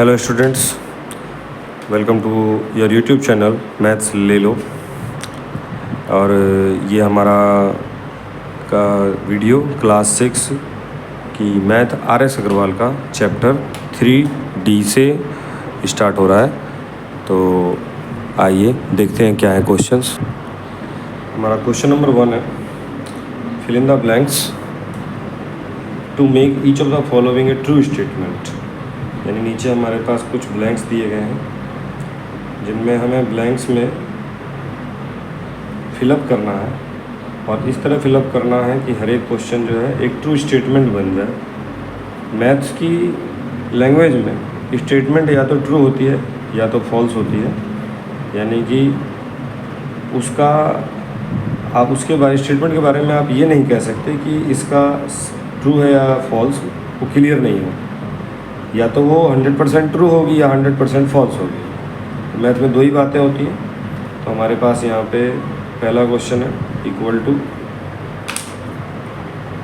Hello students, welcome to your YouTube channel maths ले लो। और ये हमारा का वीडियो क्लास 6 की मैथ RS अग्रवाल का चैप्टर 3D से स्टार्ट हो रहा है। तो आइए देखते हैं क्या है क्वेश्चंस। हमारा क्वेश्चन नंबर 1 है, fill in the blanks to make each of the following a true statement. यानी नीचे हमारे पास कुछ ब्लैंक्स दिए गए हैं जिनमें हमें ब्लैंक्स में फिलअप करना है और इस तरह फिलअप करना है कि हर एक क्वेश्चन जो है एक ट्रू स्टेटमेंट बन जाए। मैथ्स की लैंग्वेज में स्टेटमेंट या तो ट्रू होती है या तो फॉल्स होती है, यानी कि उसका आप उसके बारे स्टेटमेंट के बारे में आप ये नहीं कह सकते कि इसका ट्रू है या फॉल्स, वो क्लियर नहीं हो। या तो वो 100% ट्रू होगी या 100% फॉल्स होगी। मैथ में दो ही बातें होती हैं। तो हमारे पास यहाँ पे पहला क्वेश्चन है इक्वल टू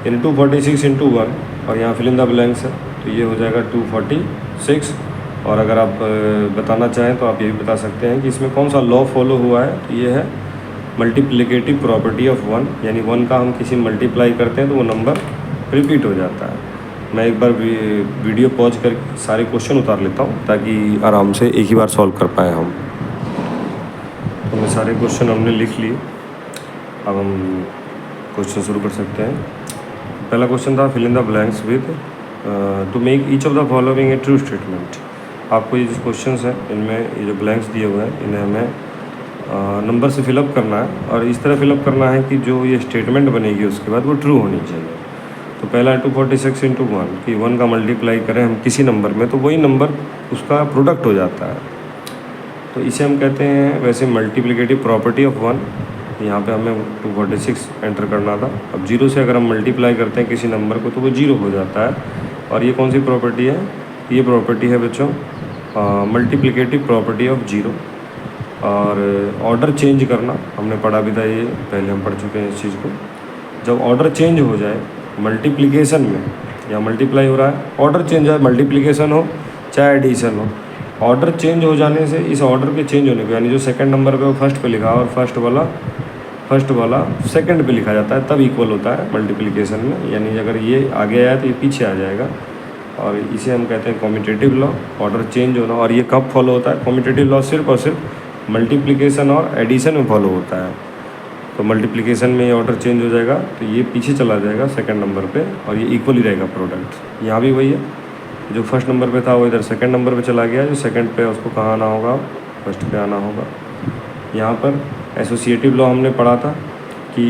यानी 246 इंटू 1 और यहाँ फिल इन द ब्लैंक्स है, तो ये हो जाएगा 246। और अगर आप बताना चाहें तो आप ये भी बता सकते हैं कि इसमें कौन सा लॉ फॉलो हुआ है। तो ये है मल्टीप्लिकेटिव प्रॉपर्टी ऑफ 1, यानी 1 का हम किसी मल्टीप्लाई करते हैं तो वो नंबर रिपीट हो जाता है। मैं एक बार वीडियो पॉज कर सारे क्वेश्चन उतार लेता हूँ ताकि आराम से एक ही बार सॉल्व कर पाएँ हम। तो मैं सारे क्वेश्चन हमने लिख लिए, अब हम क्वेश्चन शुरू कर सकते हैं। पहला क्वेश्चन था fill in the blanks with to make each of the following a true statement. आपको ये जो क्वेश्चन हैं इनमें ये जो ब्लैंक्स दिए हुए हैं इन्हें हमें नंबर से फिलअप करना है और इस तरह फिलअप करना है कि जो ये स्टेटमेंट बनेगी उसके बाद वो ट्रू होनी चाहिए। तो पहला 246 इंटू 1 कि 1 का मल्टीप्लाई करें हम किसी नंबर में तो वही नंबर उसका प्रोडक्ट हो जाता है। तो इसे हम कहते हैं वैसे मल्टीप्लिकेटिव प्रॉपर्टी ऑफ 1। यहाँ पे हमें 246 एंटर करना था। अब 0 से अगर हम मल्टीप्लाई करते हैं किसी नंबर को तो वो 0 हो जाता है। और ये कौन सी प्रॉपर्टी है? ये प्रॉपर्टी है बच्चों मल्टीप्लिकेटिव प्रॉपर्टी ऑफ 0। और ऑर्डर चेंज करना हमने पढ़ा भी था, ये पहले हम पढ़ चुके हैं इस चीज़ को। जब ऑर्डर चेंज हो जाए मल्टीप्लिकेशन में या मल्टीप्लाई हो रहा है, ऑर्डर चेंज है, मल्टीप्लिकेशन हो चाहे एडिशन हो, ऑर्डर चेंज हो जाने से इस ऑर्डर के चेंज होने को यानी जो सेकंड नंबर पे वो फर्स्ट पे लिखा और फर्स्ट वाला सेकंड पे लिखा जाता है, तब इक्वल होता है मल्टीप्लिकेशन में। यानी अगर ये आगे आया तो ये पीछे आ जाएगा और इसे हम कहते हैं कम्यूटेटिव लॉ, ऑर्डर चेंज होना। और ये कब फॉलो होता है? कम्यूटेटिव लॉ सिर्फ और सिर्फ मल्टीप्लिकेशन और एडिशन में फॉलो होता है। तो मल्टीप्लिकेशन में ये ऑर्डर चेंज हो जाएगा तो ये पीछे चला जाएगा सेकंड नंबर पे और ये इक्वल ही रहेगा प्रोडक्ट। यहाँ भी वही है, जो फर्स्ट नंबर पे था वो इधर सेकंड नंबर पे चला गया, जो सेकंड पे उसको कहाँ आना होगा? फर्स्ट पे आना होगा। यहाँ पर एसोसिएटिव लॉ हमने पढ़ा था कि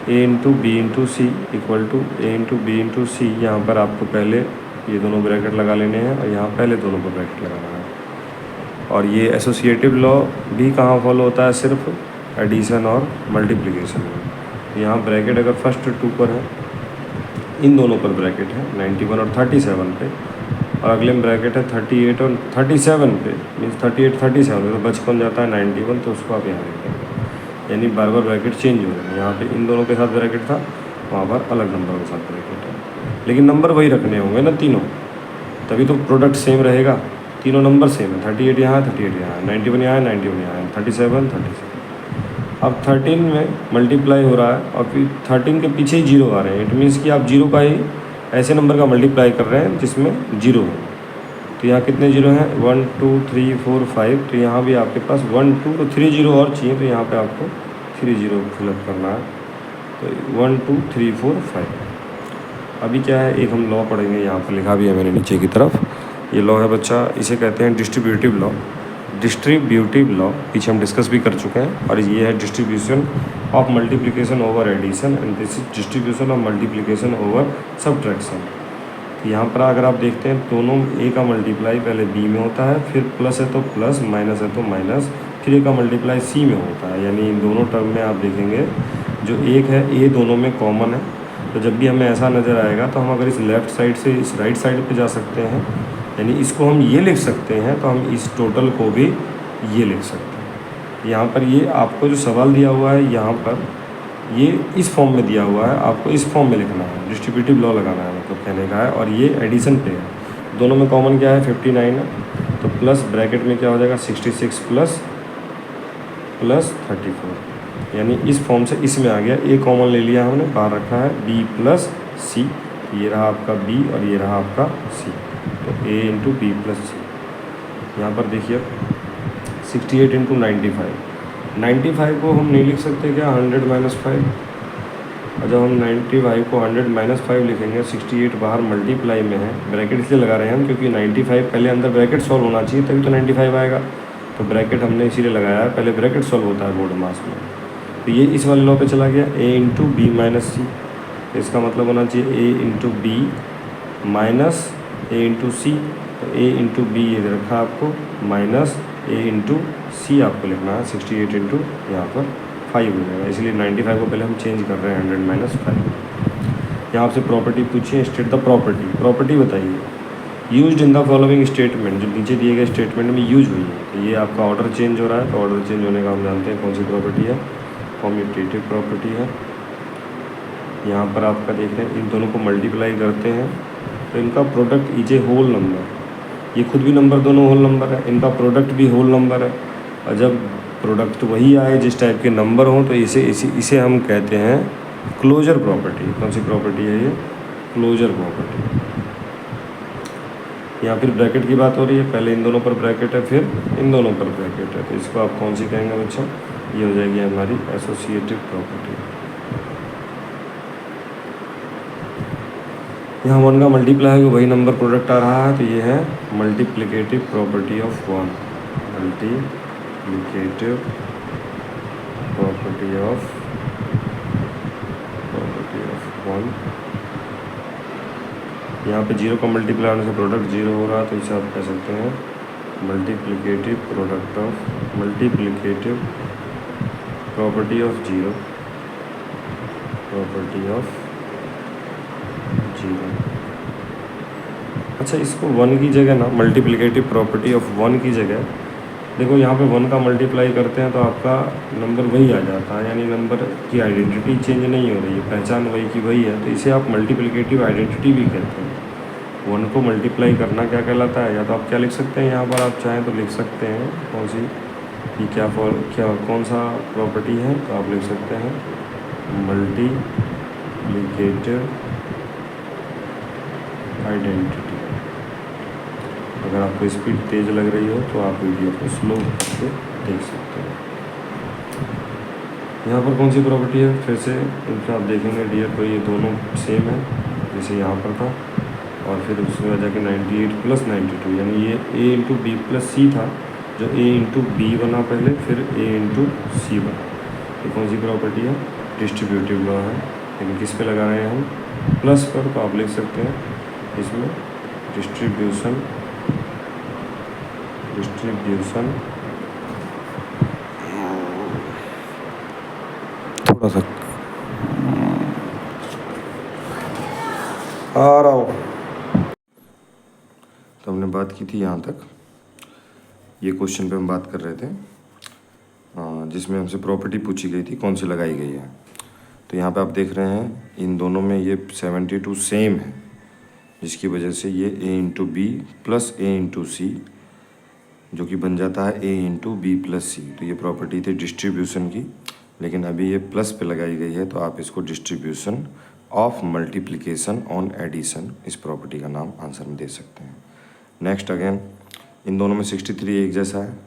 a into B into C equal to a into B into C. यहाँ पर आपको पहले ये दोनों ब्रैकेट लगा लेने हैं और यहाँ पहले दोनों को ब्रैकेट लगाना है। और ये एसोसिएटिव लॉ भी कहाँ फॉलो होता है? सिर्फ एडिशन और मल्टीप्लिकेशन में। यहाँ ब्रैकेट अगर फर्स्ट 2 पर है, इन दोनों पर ब्रैकेट है 91 और 37 पे, और अगले में ब्रैकेट है 38 और 37 पे, मीन्स 38 37 पे, तो बच कौन जाता है 91, तो उसको आप यहाँ लिख देंगे। यानी बार बार ब्रैकेट चेंज हो रहे हैं। यहाँ पे इन दोनों के साथ ब्रैकेट था, वहाँ पर अलग नंबर के साथ ब्रैकेट है, लेकिन नंबर वही रखने होंगे ना तीनों, तभी तो प्रोडक्ट सेम रहेगा। तीनों नंबर सेम है, 38 यहाँ है, 38 यहाँ है, 91 यहाँ है, 91 यहाँ है, 37। अब 13 में मल्टीप्लाई हो रहा है और फिर 13 के पीछे ही 0 आ रहे हैं। इट मीन्स कि आप 0 का ही ऐसे नंबर का मल्टीप्लाई कर रहे हैं जिसमें 0 है। तो यहाँ कितने 0 हैं? 1 2 3 4 5। तो यहाँ भी आपके पास 1 2 तो 3 0 और चाहिए, तो यहाँ पे आपको 3 0 फिलअप करना है। तो 1 2 3 4 5। अभी क्या है, एक हम लॉ पढ़ेंगे, यहाँ पर लिखा भी है मैंने नीचे की तरफ। ये लॉ है बच्चा, इसे कहते हैं डिस्ट्रीब्यूटिव लॉ। डिस्ट्रीब्यूटिव लॉ पीछे हम डिस्कस भी कर चुके हैं। और ये है distribution of multiplication over addition and this is distribution of multiplication over subtraction. तो यहाँ पर अगर आप देखते हैं दोनों ए का मल्टीप्लाई पहले बी में होता है, फिर प्लस है तो प्लस, माइनस है तो माइनस, फिर ए का मल्टीप्लाई सी में होता है। यानी इन दोनों टर्म में आप देखेंगे जो एक है ए दोनों में कॉमन है। तो जब भी हमें ऐसा नज़र आएगा तो हम अगर इस लेफ़्ट साइड से इस राइट साइड पे जा सकते हैं, यानी इसको हम ये लिख सकते हैं, तो हम इस टोटल को भी ये लिख सकते हैं। यहाँ पर ये आपको जो सवाल दिया हुआ है यहाँ पर ये इस फॉर्म में दिया हुआ है, आपको इस फॉर्म में लिखना है, डिस्ट्रीब्यूटिव लॉ लगाना है, मतलब कहने का है। और ये एडिशन पे है, दोनों में कॉमन क्या है 59 है, तो प्लस ब्रैकेट में क्या हो जाएगा 66 प्लस 34, यानी इस फॉर्म से इसमें आ गया। ए कॉमन ले लिया हमने, बाहर रखा है बी प्लस सी, ये रहा आपका बी और ये रहा आपका सी, तो ए इंटू बी प्लस सी। यहाँ पर देखिए 68 इंटू 95 को हम नहीं लिख सकते क्या 100 माइनस 5, और जब हम 95 को 100 माइनस 5 लिखेंगे, 68 बाहर मल्टीप्लाई में है, ब्रैकेट इसलिए लगा रहे हैं हम क्योंकि 95 पहले अंदर ब्रैकेट सॉल्व होना चाहिए तभी तो 95 आएगा, तो ब्रैकेट हमने इसीलिए लगाया है, पहले ब्रैकेट सॉल्व होता है बोर्ड मास में। तो ये इस वाले लॉ पे चला गया ए इंटू बी माइनस सी, तो इसका मतलब होना चाहिए ए into B minus A into C, तो ए इंटू बी ये रखा आपको माइनस ए इंटू सी आपको लिखना है, 68 इंटू यहाँ पर 5 हो जाएगा, इसलिए 95 को पहले हम चेंज कर रहे हैं 100 माइनस 5। यहाँ आपसे प्रॉपर्टी पूछिए, स्टेट द प्रॉपर्टी बताइए used in the following statement, जो नीचे दिए गए स्टेटमेंट में यूज हुई है। तो ये आपका ऑर्डर चेंज हो रहा है, तो ऑर्डर चेंज होने का हम जानते हैं कौन सी प्रॉपर्टी है, कॉम्यूटेटिव प्रॉपर्टी है। यहाँ पर आपका देख रहे हैं इन दोनों को मल्टीप्लाई करते हैं तो इनका product is a whole number, ये खुद भी नंबर दोनों होल नंबर है, इनका प्रोडक्ट भी होल नंबर है, और जब प्रोडक्ट वही आए जिस टाइप के नंबर हों तो इसे हम कहते हैं क्लोजर प्रॉपर्टी। कौन सी प्रॉपर्टी है ये, क्लोजर प्रॉपर्टी। यहाँ फिर ब्रैकेट की बात हो रही है, पहले इन दोनों पर ब्रैकेट है फिर इन दोनों पर ब्रैकेट है, तो इसको आप कौन सी कहेंगे बच्चों, ये हो जाएगी हमारी एसोसिएटिव प्रॉपर्टी। यहाँ 1 का मल्टीप्लाई है वही नंबर प्रोडक्ट आ रहा है, तो ये है multiplicative property of 1, multiplicative property of 1। यहाँ पे 0 का मल्टीप्लाई होने से प्रोडक्ट 0 हो रहा है, तो इसे आप कह सकते हैं multiplicative product of multiplicative property of 0, property of 0। अच्छा, इसको 1 की जगह ना, मल्टीप्लिकेटिव प्रॉपर्टी ऑफ 1 की जगह देखो, यहाँ पे 1 का मल्टीप्लाई करते हैं तो आपका नंबर वही आ जाता है, यानी नंबर की आइडेंटिटी चेंज नहीं हो रही है, पहचान वही की वही है, तो इसे आप मल्टीप्लिकेटिव आइडेंटिटी भी कहते हैं। 1 को मल्टीप्लाई करना क्या कहलाता है, या तो आप क्या लिख सकते हैं, यहाँ पर आप चाहें तो लिख सकते हैं कौन सी, कि क्या कौन सा प्रॉपर्टी है, तो आप लिख सकते हैं मल्टीप्लिकेटिव आइडेंटिटी। अगर आपको स्पीड तेज़ लग रही हो तो आप वीडियो को स्लो करके देख सकते हैं। यहाँ पर कौन सी प्रॉपर्टी है, फिर से इनसे आप देखेंगे डियर, तो ये दोनों सेम है जैसे यहाँ पर था, और फिर उसमें वजह के 98 प्लस 92, यानी ये ए इंटू बी प्लस सी था, जो ए इंटू बी बना पहले, फिर ए इंटू सी बना। तो कौन सी प्रॉपर्टी है, डिस्ट्रीब्यूटिव लॉ है, लेकिन किस पे लगा रहे हैं हम, प्लस पर, तो आप लिख सकते हैं इसमें डिस्ट्रीब्यूशन थोड़ा सा आ रहा हूँ। तो हमने बात की थी यहाँ तक, ये क्वेश्चन पे हम बात कर रहे थे जिसमें हमसे प्रॉपर्टी पूछी गई थी कौन सी लगाई गई है। तो यहाँ पे आप देख रहे हैं इन दोनों में ये 72 सेम है, जिसकी वजह से ये a into B plus A into C, जो कि बन जाता है a into B plus C. तो ये प्रॉपर्टी थी डिस्ट्रीब्यूशन की, लेकिन अभी ये प्लस पे लगाई गई है, तो आप इसको distribution of multiplication on addition, इस प्रॉपर्टी का नाम आंसर में दे सकते हैं। नेक्स्ट अगेन, इन दोनों में 63 एक जैसा है,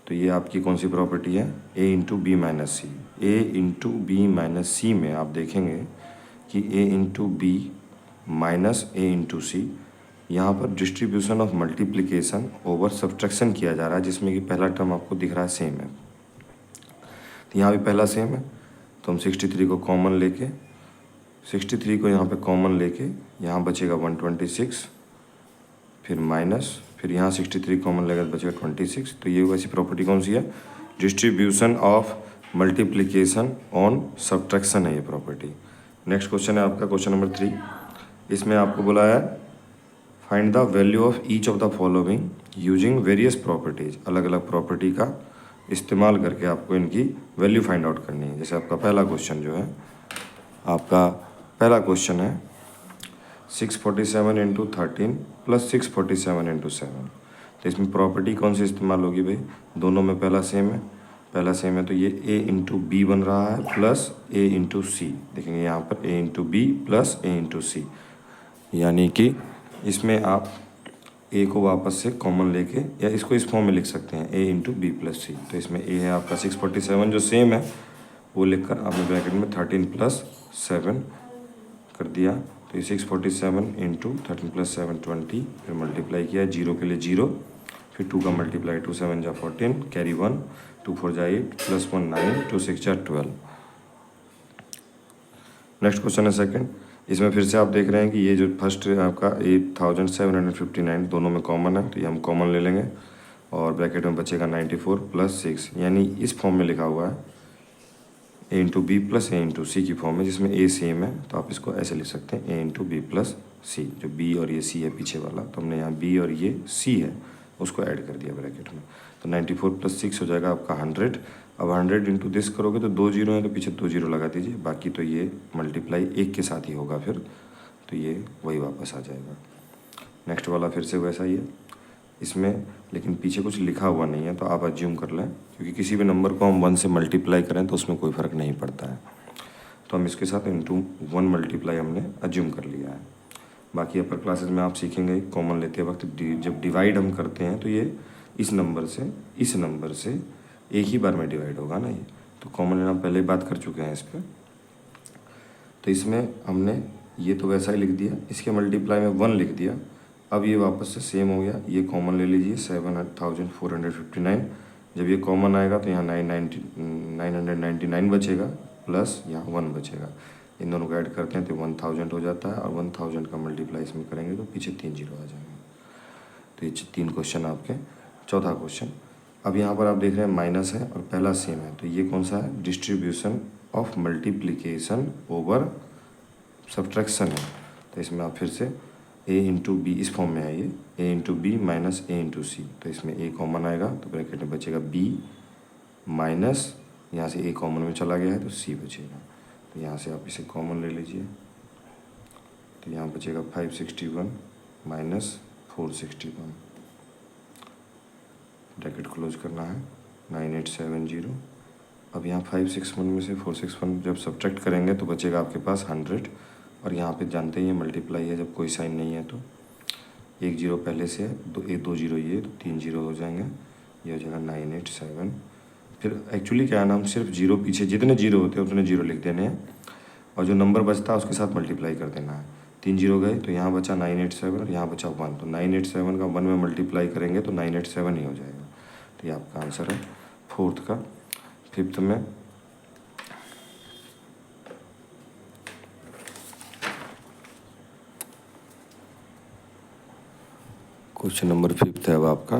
तो ये आपकी कौन सी प्रॉपर्टी है, a into B minus C. A into B minus C में आप देखेंगे कि a into B minus A into C, यहाँ पर distribution of multiplication over subtraction किया जा रहा है, जिसमें कि पहला टर्म आपको दिख रहा है सेम है, तो यहाँ भी पहला सेम है, तो हम 63 को कॉमन लेके, 63 को यहाँ पे कॉमन लेके, यहाँ बचेगा 126, फिर माइनस, फिर यहाँ 63 कॉमन लेगा तो बचेगा 26। तो ये वैसी प्रॉपर्टी कौन सी है, distribution of multiplication on subtraction है ये प्रॉपर्टी। नेक्स्ट क्वेश्चन है आपका क्वेश्चन नंबर 3, इसमें आपको बोला है find the value of each of the following using various properties. अलग अलग प्रॉपर्टी का इस्तेमाल करके आपको इनकी वैल्यू फाइंड आउट करनी है। जैसे आपका पहला क्वेश्चन जो है, आपका पहला क्वेश्चन है 647 इंटू 13 प्लस 647 इंटू 7। तो इसमें प्रॉपर्टी कौन सी इस्तेमाल होगी भाई, दोनों में पहला सेम है तो ये a इंटू बी बन रहा है प्लस a इंटू सी। देखेंगे यहाँ पर a into B plus a into C, यानी कि इसमें आप a को वापस से कॉमन लेके या इसको इस फॉर्म में लिख सकते हैं a into B plus C. तो इसमें a है आपका 647 जो सेम है वो लिखकर आपने ब्रैकेट में 13 प्लस 7 कर दिया। तो ये 647 इंटू 13 प्लस 7 20, फिर मल्टीप्लाई किया जीरो के लिए जीरो, फिर 2 का मल्टीप्लाई 2 7 जा 14, कैरी 1, 2 4 जा 8 प्लस 1 9, 2 6 जा 12। नेक्स्ट क्वेश्चन है सेकंड। इसमें फिर से आप देख रहे हैं कि ये जो फर्स्ट आपका 8759 दोनों में कॉमन है, तो ये हम कॉमन ले लेंगे और ब्रैकेट में बचेगा 94 प्लस 6, यानी इस फॉर्म में लिखा हुआ है a into B plus A into C की फॉर्म में, जिसमें a सेम है तो आप इसको ऐसे लिख सकते हैं a इंटू बी प्लस सी। जो b और ये c है पीछे वाला, तो हमने यहाँ b और ये c है उसको ऐड कर दिया ब्रैकेट में। तो 94 प्लस 6 हो जाएगा आपका 100। अब 100 इंटू दिस करोगे तो 2 जीरो है तो पीछे 2 जीरो लगा दीजिए, बाकी तो ये मल्टीप्लाई 1 के साथ ही होगा फिर, तो ये वही वापस आ जाएगा। नेक्स्ट वाला फिर से वैसा ही है, इसमें लेकिन पीछे कुछ लिखा हुआ नहीं है तो आप अज्यूम कर लें, क्योंकि किसी भी नंबर को हम 1 से मल्टीप्लाई करें तो उसमें कोई फ़र्क नहीं पड़ता है। तो हम इसके साथ इंटू 1 मल्टीप्लाई हमने अज्यूम कर लिया है। बाकी अपर क्लासेस में आप सीखेंगे कॉमन लेते वक्त जब डिवाइड हम करते हैं तो ये इस नंबर से एक ही बार में डिवाइड होगा ना, ये तो कॉमन लेना पहले ही बात कर चुके हैं इस पर। तो इसमें हमने ये तो वैसा ही लिख दिया, इसके मल्टीप्लाई में 1 लिख दिया। अब ये वापस से सेम हो गया, ये कॉमन ले लीजिए 7459। जब ये कॉमन आएगा तो यहाँ 999 बचेगा प्लस यहाँ 1 बचेगा, इन दोनों को ऐड करते हैं तो 1000 हो जाता है, और 1000 का मल्टीप्लाई इसमें करेंगे तो पीछे 3 जीरो आ जाएंगे। तो ये 3 क्वेश्चन आपके। चौथा क्वेश्चन, अब यहाँ पर आप देख रहे हैं माइनस है और पहला सेम है, तो ये कौन सा है, distribution of multiplication over subtraction है। तो इसमें आप फिर से a इंटू बी इस फॉर्म में है, ये a into B minus a into C. तो इसमें a कॉमन आएगा तो ब्रैकेट में बचेगा b माइनस, यहाँ से a कॉमन में चला गया है तो c बचेगा। तो यहाँ से आप इसे कॉमन ले लीजिए, तो यहाँ बचेगा 561 माइनस 461, ब्रैकेट क्लोज करना है 9870। अब यहाँ 561 में से 461 जब सब्ट्रैक्ट करेंगे तो बचेगा आपके पास 100, और यहाँ पे जानते ही ये मल्टीप्लाई है, जब कोई साइन नहीं है तो 1 जीरो पहले से है, 2 जीरो ये तो 3 जीरो हो जाएंगे, ये हो जाएगा 987। फिर एक्चुअली क्या है ना, हम सिर्फ जीरो पीछे जितने जीरो होते हैं उतने जीरो लिख देने हैं, और जो नंबर बचता है उसके साथ मल्टीप्लाई कर देना है। 3 जीरो गए तो यहाँ बचा 987 और यहाँ बचा 1, तो 987 का 1 में मल्टीप्लाई करेंगे तो 987 ही हो जाएगा। तो ये आपका आंसर है फोर्थ का। फिफ्थ में क्वेश्चन नंबर 5 है अब आपका,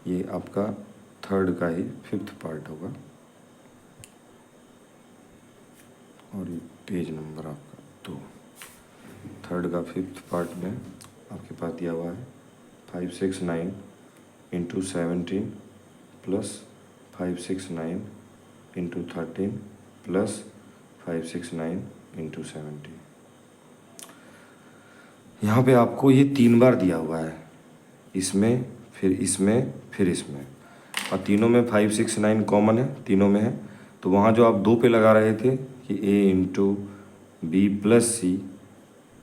ये आपका थर्ड का ही 5th पार्ट होगा, और ये पेज नंबर आपका 2। थर्ड का 5th पार्ट में आपके पास दिया हुआ है 569 into 17 plus 569 into 13 plus 569 into 70। यहाँ पे आपको ये 3 बार दिया हुआ है, इसमें फिर इसमें फिर इसमें, और तीनों में 569 कॉमन है, तीनों में है। तो वहाँ जो आप 2 पे लगा रहे थे कि a into B plus C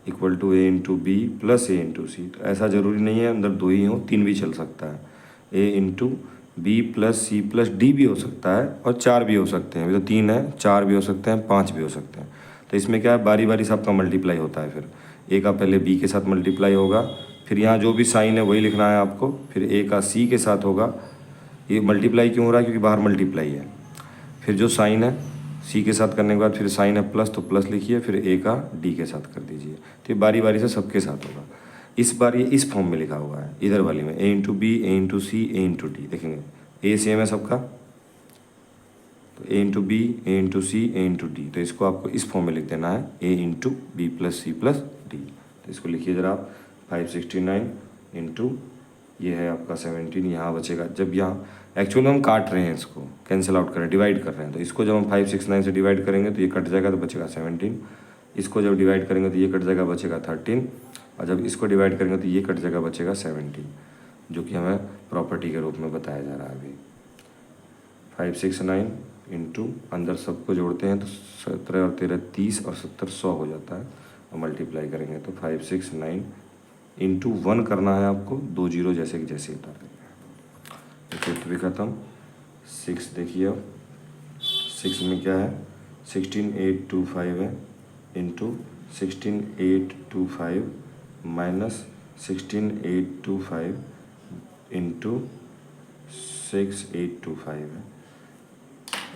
equal to a into B plus a into C, तो ऐसा ज़रूरी नहीं है अंदर 2 ही हो, 3 भी चल सकता है। a into B plus c plus d भी हो सकता है, और 4 भी हो सकते हैं, अभी तो 3 है, 4 भी हो सकते हैं, 5 भी हो सकते हैं। तो इसमें क्या है, बारी बारी से आपका मल्टीप्लाई होता है। फिर ए का पहले बी के साथ मल्टीप्लाई होगा, फिर यहाँ जो भी साइन है वही लिखना है आपको, फिर ए का सी के साथ होगा। ये मल्टीप्लाई क्यों हो रहा है, क्योंकि बाहर मल्टीप्लाई है। फिर जो साइन है सी के साथ करने के बाद फिर साइन है प्लस, तो प्लस लिखिए, फिर ए का डी के साथ कर दीजिए। तो ये बारी बारी से सबके साथ होगा। इस बार ये इस फॉर्म में लिखा हुआ है, इधर वाली में a into b, a into c, A into d. देखेंगे ए सेम है सबका, तो a into b, a into c, A into d, तो इसको आपको इस फॉर्म में लिख देना है a into B plus c plus d. तो इसको लिखिए ज़रा आप 569 इंटू ये है आपका 17, यहाँ बचेगा। जब यहाँ एक्चुअल हम काट रहे हैं, इसको कैंसिल आउट कर रहे हैं, डिवाइड कर रहे हैं, तो इसको जब हम 569 से डिवाइड करेंगे तो ये कट जाएगा, तो बचेगा 17। इसको जब डिवाइड करेंगे तो ये कट जाएगा, बचेगा 13, और जब इसको डिवाइड करेंगे तो ये कट जाएगा, बचेगा 17, जो कि हमें प्रॉपर्टी के रूप में बताया जा रहा है अभी। 569 इंटू अंदर सबको जोड़ते हैं तो 17 और 13 30 और 70 100 हो जाता है, और मल्टीप्लाई करेंगे तो 569 इंटू 1 करना है आपको, 2 जीरो जैसे कि जैसे उतार देंगे। तो फिफ्थ भी ख़त्म। 6 देखिए, अब 6 में क्या है, 16825 है, इंटू 16825 माइनस 16825 इंटू 6825 है।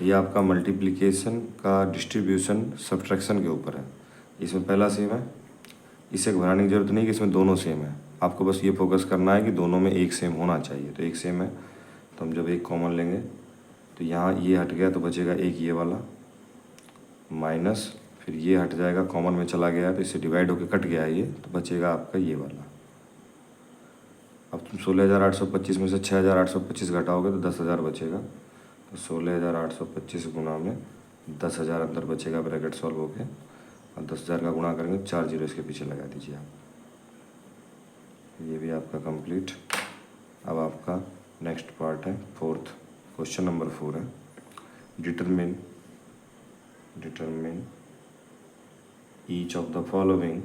ये आपका मल्टीप्लिकेशन का डिस्ट्रीब्यूशन सब्ट्रैक्शन के ऊपर है। इसमें पहला सेम है, इसे घबराने की जरूरत नहीं कि इसमें दोनों सेम है, आपको बस ये फोकस करना है कि दोनों में एक सेम होना चाहिए। तो एक सेम है तो हम जब एक कॉमन लेंगे तो यहाँ ये हट गया तो बचेगा एक ये वाला, माइनस फिर ये हट जाएगा, कॉमन में चला गया तो इससे डिवाइड होकर कट गया ये, तो बचेगा आपका ये वाला। अब तुम 16,825 में से 6,825 घटाओगे तो 10,000 बचेगा, तो 16,825 गुना में 10,000 अंदर बचेगा ब्रैकेट सॉल्व होके, और 10,000 का गुणा करेंगे, 4 जीरो इसके पीछे लगा दीजिए आप। ये भी आपका कंप्लीट। अब आपका नेक्स्ट पार्ट है फोर्थ, क्वेश्चन नंबर 4 है, determine each of the following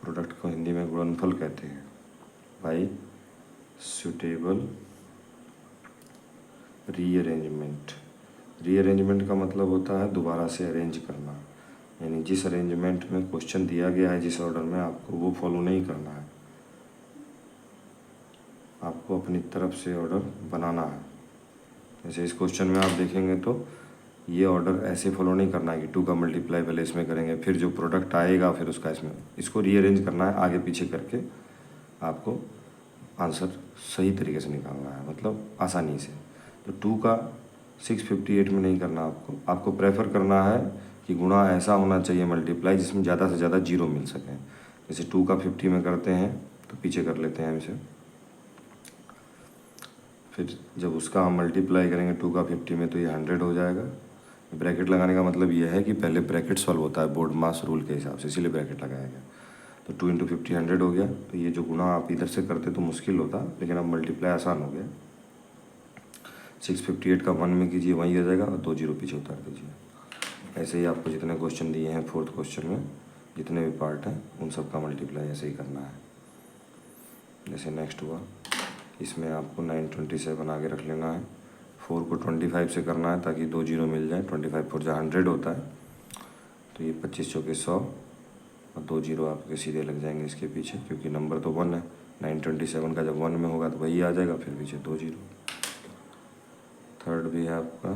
product को हिंदी में गुणनफल कहते हैं, बाई सुटेबल रीअरेंजमेंट का मतलब होता है दोबारा से अरेंज करना, यानी जिस अरेंजमेंट में क्वेश्चन दिया गया है, जिस ऑर्डर में, आपको वो फॉलो नहीं करना है, आपको अपनी तरफ से ऑर्डर बनाना है। जैसे इस क्वेश्चन में आप देखेंगे तो ये ऑर्डर ऐसे फॉलो नहीं करना है कि 2 का मल्टीप्लाई पहले इसमें करेंगे, फिर जो प्रोडक्ट आएगा फिर उसका इसमें, इसको रीअरेंज करना है आगे पीछे करके, आपको आंसर सही तरीके से निकालना है, मतलब आसानी से। तो 2 का 658 में नहीं करना, आपको प्रेफर करना है कि गुणा ऐसा होना चाहिए मल्टीप्लाई जिसमें ज़्यादा से ज़्यादा जीरो मिल सकें। जैसे 2 का 50 में करते हैं तो पीछे कर लेते हैं इसे, फिर जब उसका हम मल्टीप्लाई करेंगे 2 का 50 में तो ये 100 हो जाएगा। ब्रैकेट लगाने का मतलब ये है कि पहले ब्रैकेट सॉल्व होता है बोर्ड मास रूल के हिसाब से, इसीलिए ब्रैकेट लगाया गया। तो 2 इंटू 50 100 हो गया। तो ये जो गुणा आप इधर से करते तो मुश्किल होता, लेकिन अब मल्टीप्लाई आसान हो गया। 658 का 1 में कीजिए, वहीं आ जाएगा, और 2 जीरो पीछे उतार दीजिए। ऐसे ही आपको जितने क्वेश्चन दिए हैं फोर्थ क्वेश्चन में, जितने भी पार्ट हैं उन सब का मल्टीप्लाई ऐसे ही करना है। जैसे नेक्स्ट हुआ, इसमें आपको 927 आगे रख लेना है, 4 को 25 से करना है ताकि 2 जीरो मिल जाए। 25 4 जा 100 होता है, तो ये 25 चौके 100, और 2 जीरो आपके सीधे लग जाएंगे इसके पीछे, क्योंकि नंबर तो 1 है। 927 का जब 1 में होगा तो वही आ जाएगा, फिर पीछे 2 जीरो। थर्ड भी है आपका,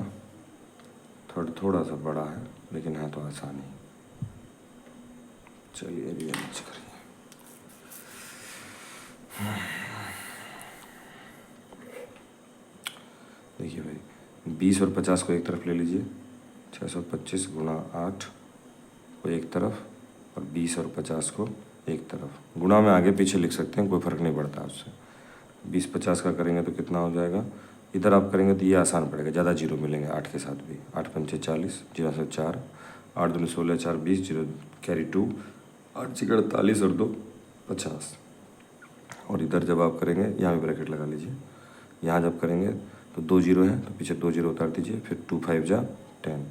थर्ड थोड़ा सा बड़ा है लेकिन है तो आसान ही। चलिए अभी अच्छी करिए। देखिए भाई, 20 और 50 को एक तरफ ले लीजिए, 625 गुणा 8 को एक तरफ, और 20 और 50 को एक तरफ। गुणा में आगे पीछे लिख सकते हैं, कोई फ़र्क नहीं पड़ता उससे। 20-50 का करेंगे तो कितना हो जाएगा, इधर आप करेंगे तो ये आसान पड़ेगा, ज़्यादा जीरो मिलेंगे 8 के साथ भी। 8 पंचे 40, 0 से 4, 8 दूनी 16, 4 20, जीरो कैरी 2, 8 6 48 और 2 50। और इधर जब आप करेंगे, यहाँ भी ब्रैकेट लगा लीजिए, यहाँ जब करेंगे तो 2 जीरो हैं तो पीछे 2 जीरो उतार दीजिए, फिर 2 5 जा 10,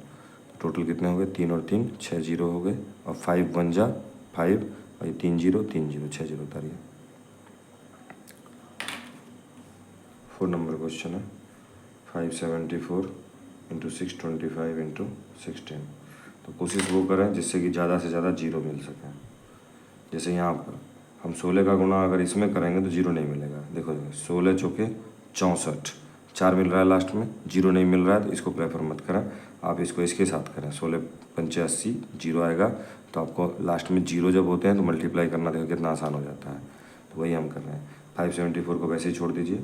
टोटल कितने हो गए, 3 और 3 6 जीरो हो गए, और 5 1 जा 5, और ये 3 जीरो 6 जीरो उतारिए। 4 नंबर क्वेश्चन है, 574 इंटू 625 इंटू 16। तो कोशिश वो करें जिससे कि ज़्यादा से ज़्यादा जीरो मिल सके। जैसे यहाँ पर हम 16 का गुणा अगर इसमें करेंगे तो जीरो नहीं मिलेगा। देखो 16 चौके 64, 4 मिल रहा है लास्ट में, जीरो नहीं मिल रहा है, तो इसको प्रेफर मत करें, आप इसको इसके साथ करें। 16 पंचे 80, जीरो आएगा, तो आपको लास्ट में जीरो जब होते हैं तो मल्टीप्लाई करना देखो कितना आसान हो जाता है। तो वही हम कर रहे हैं। 574 को वैसे ही छोड़ दीजिए,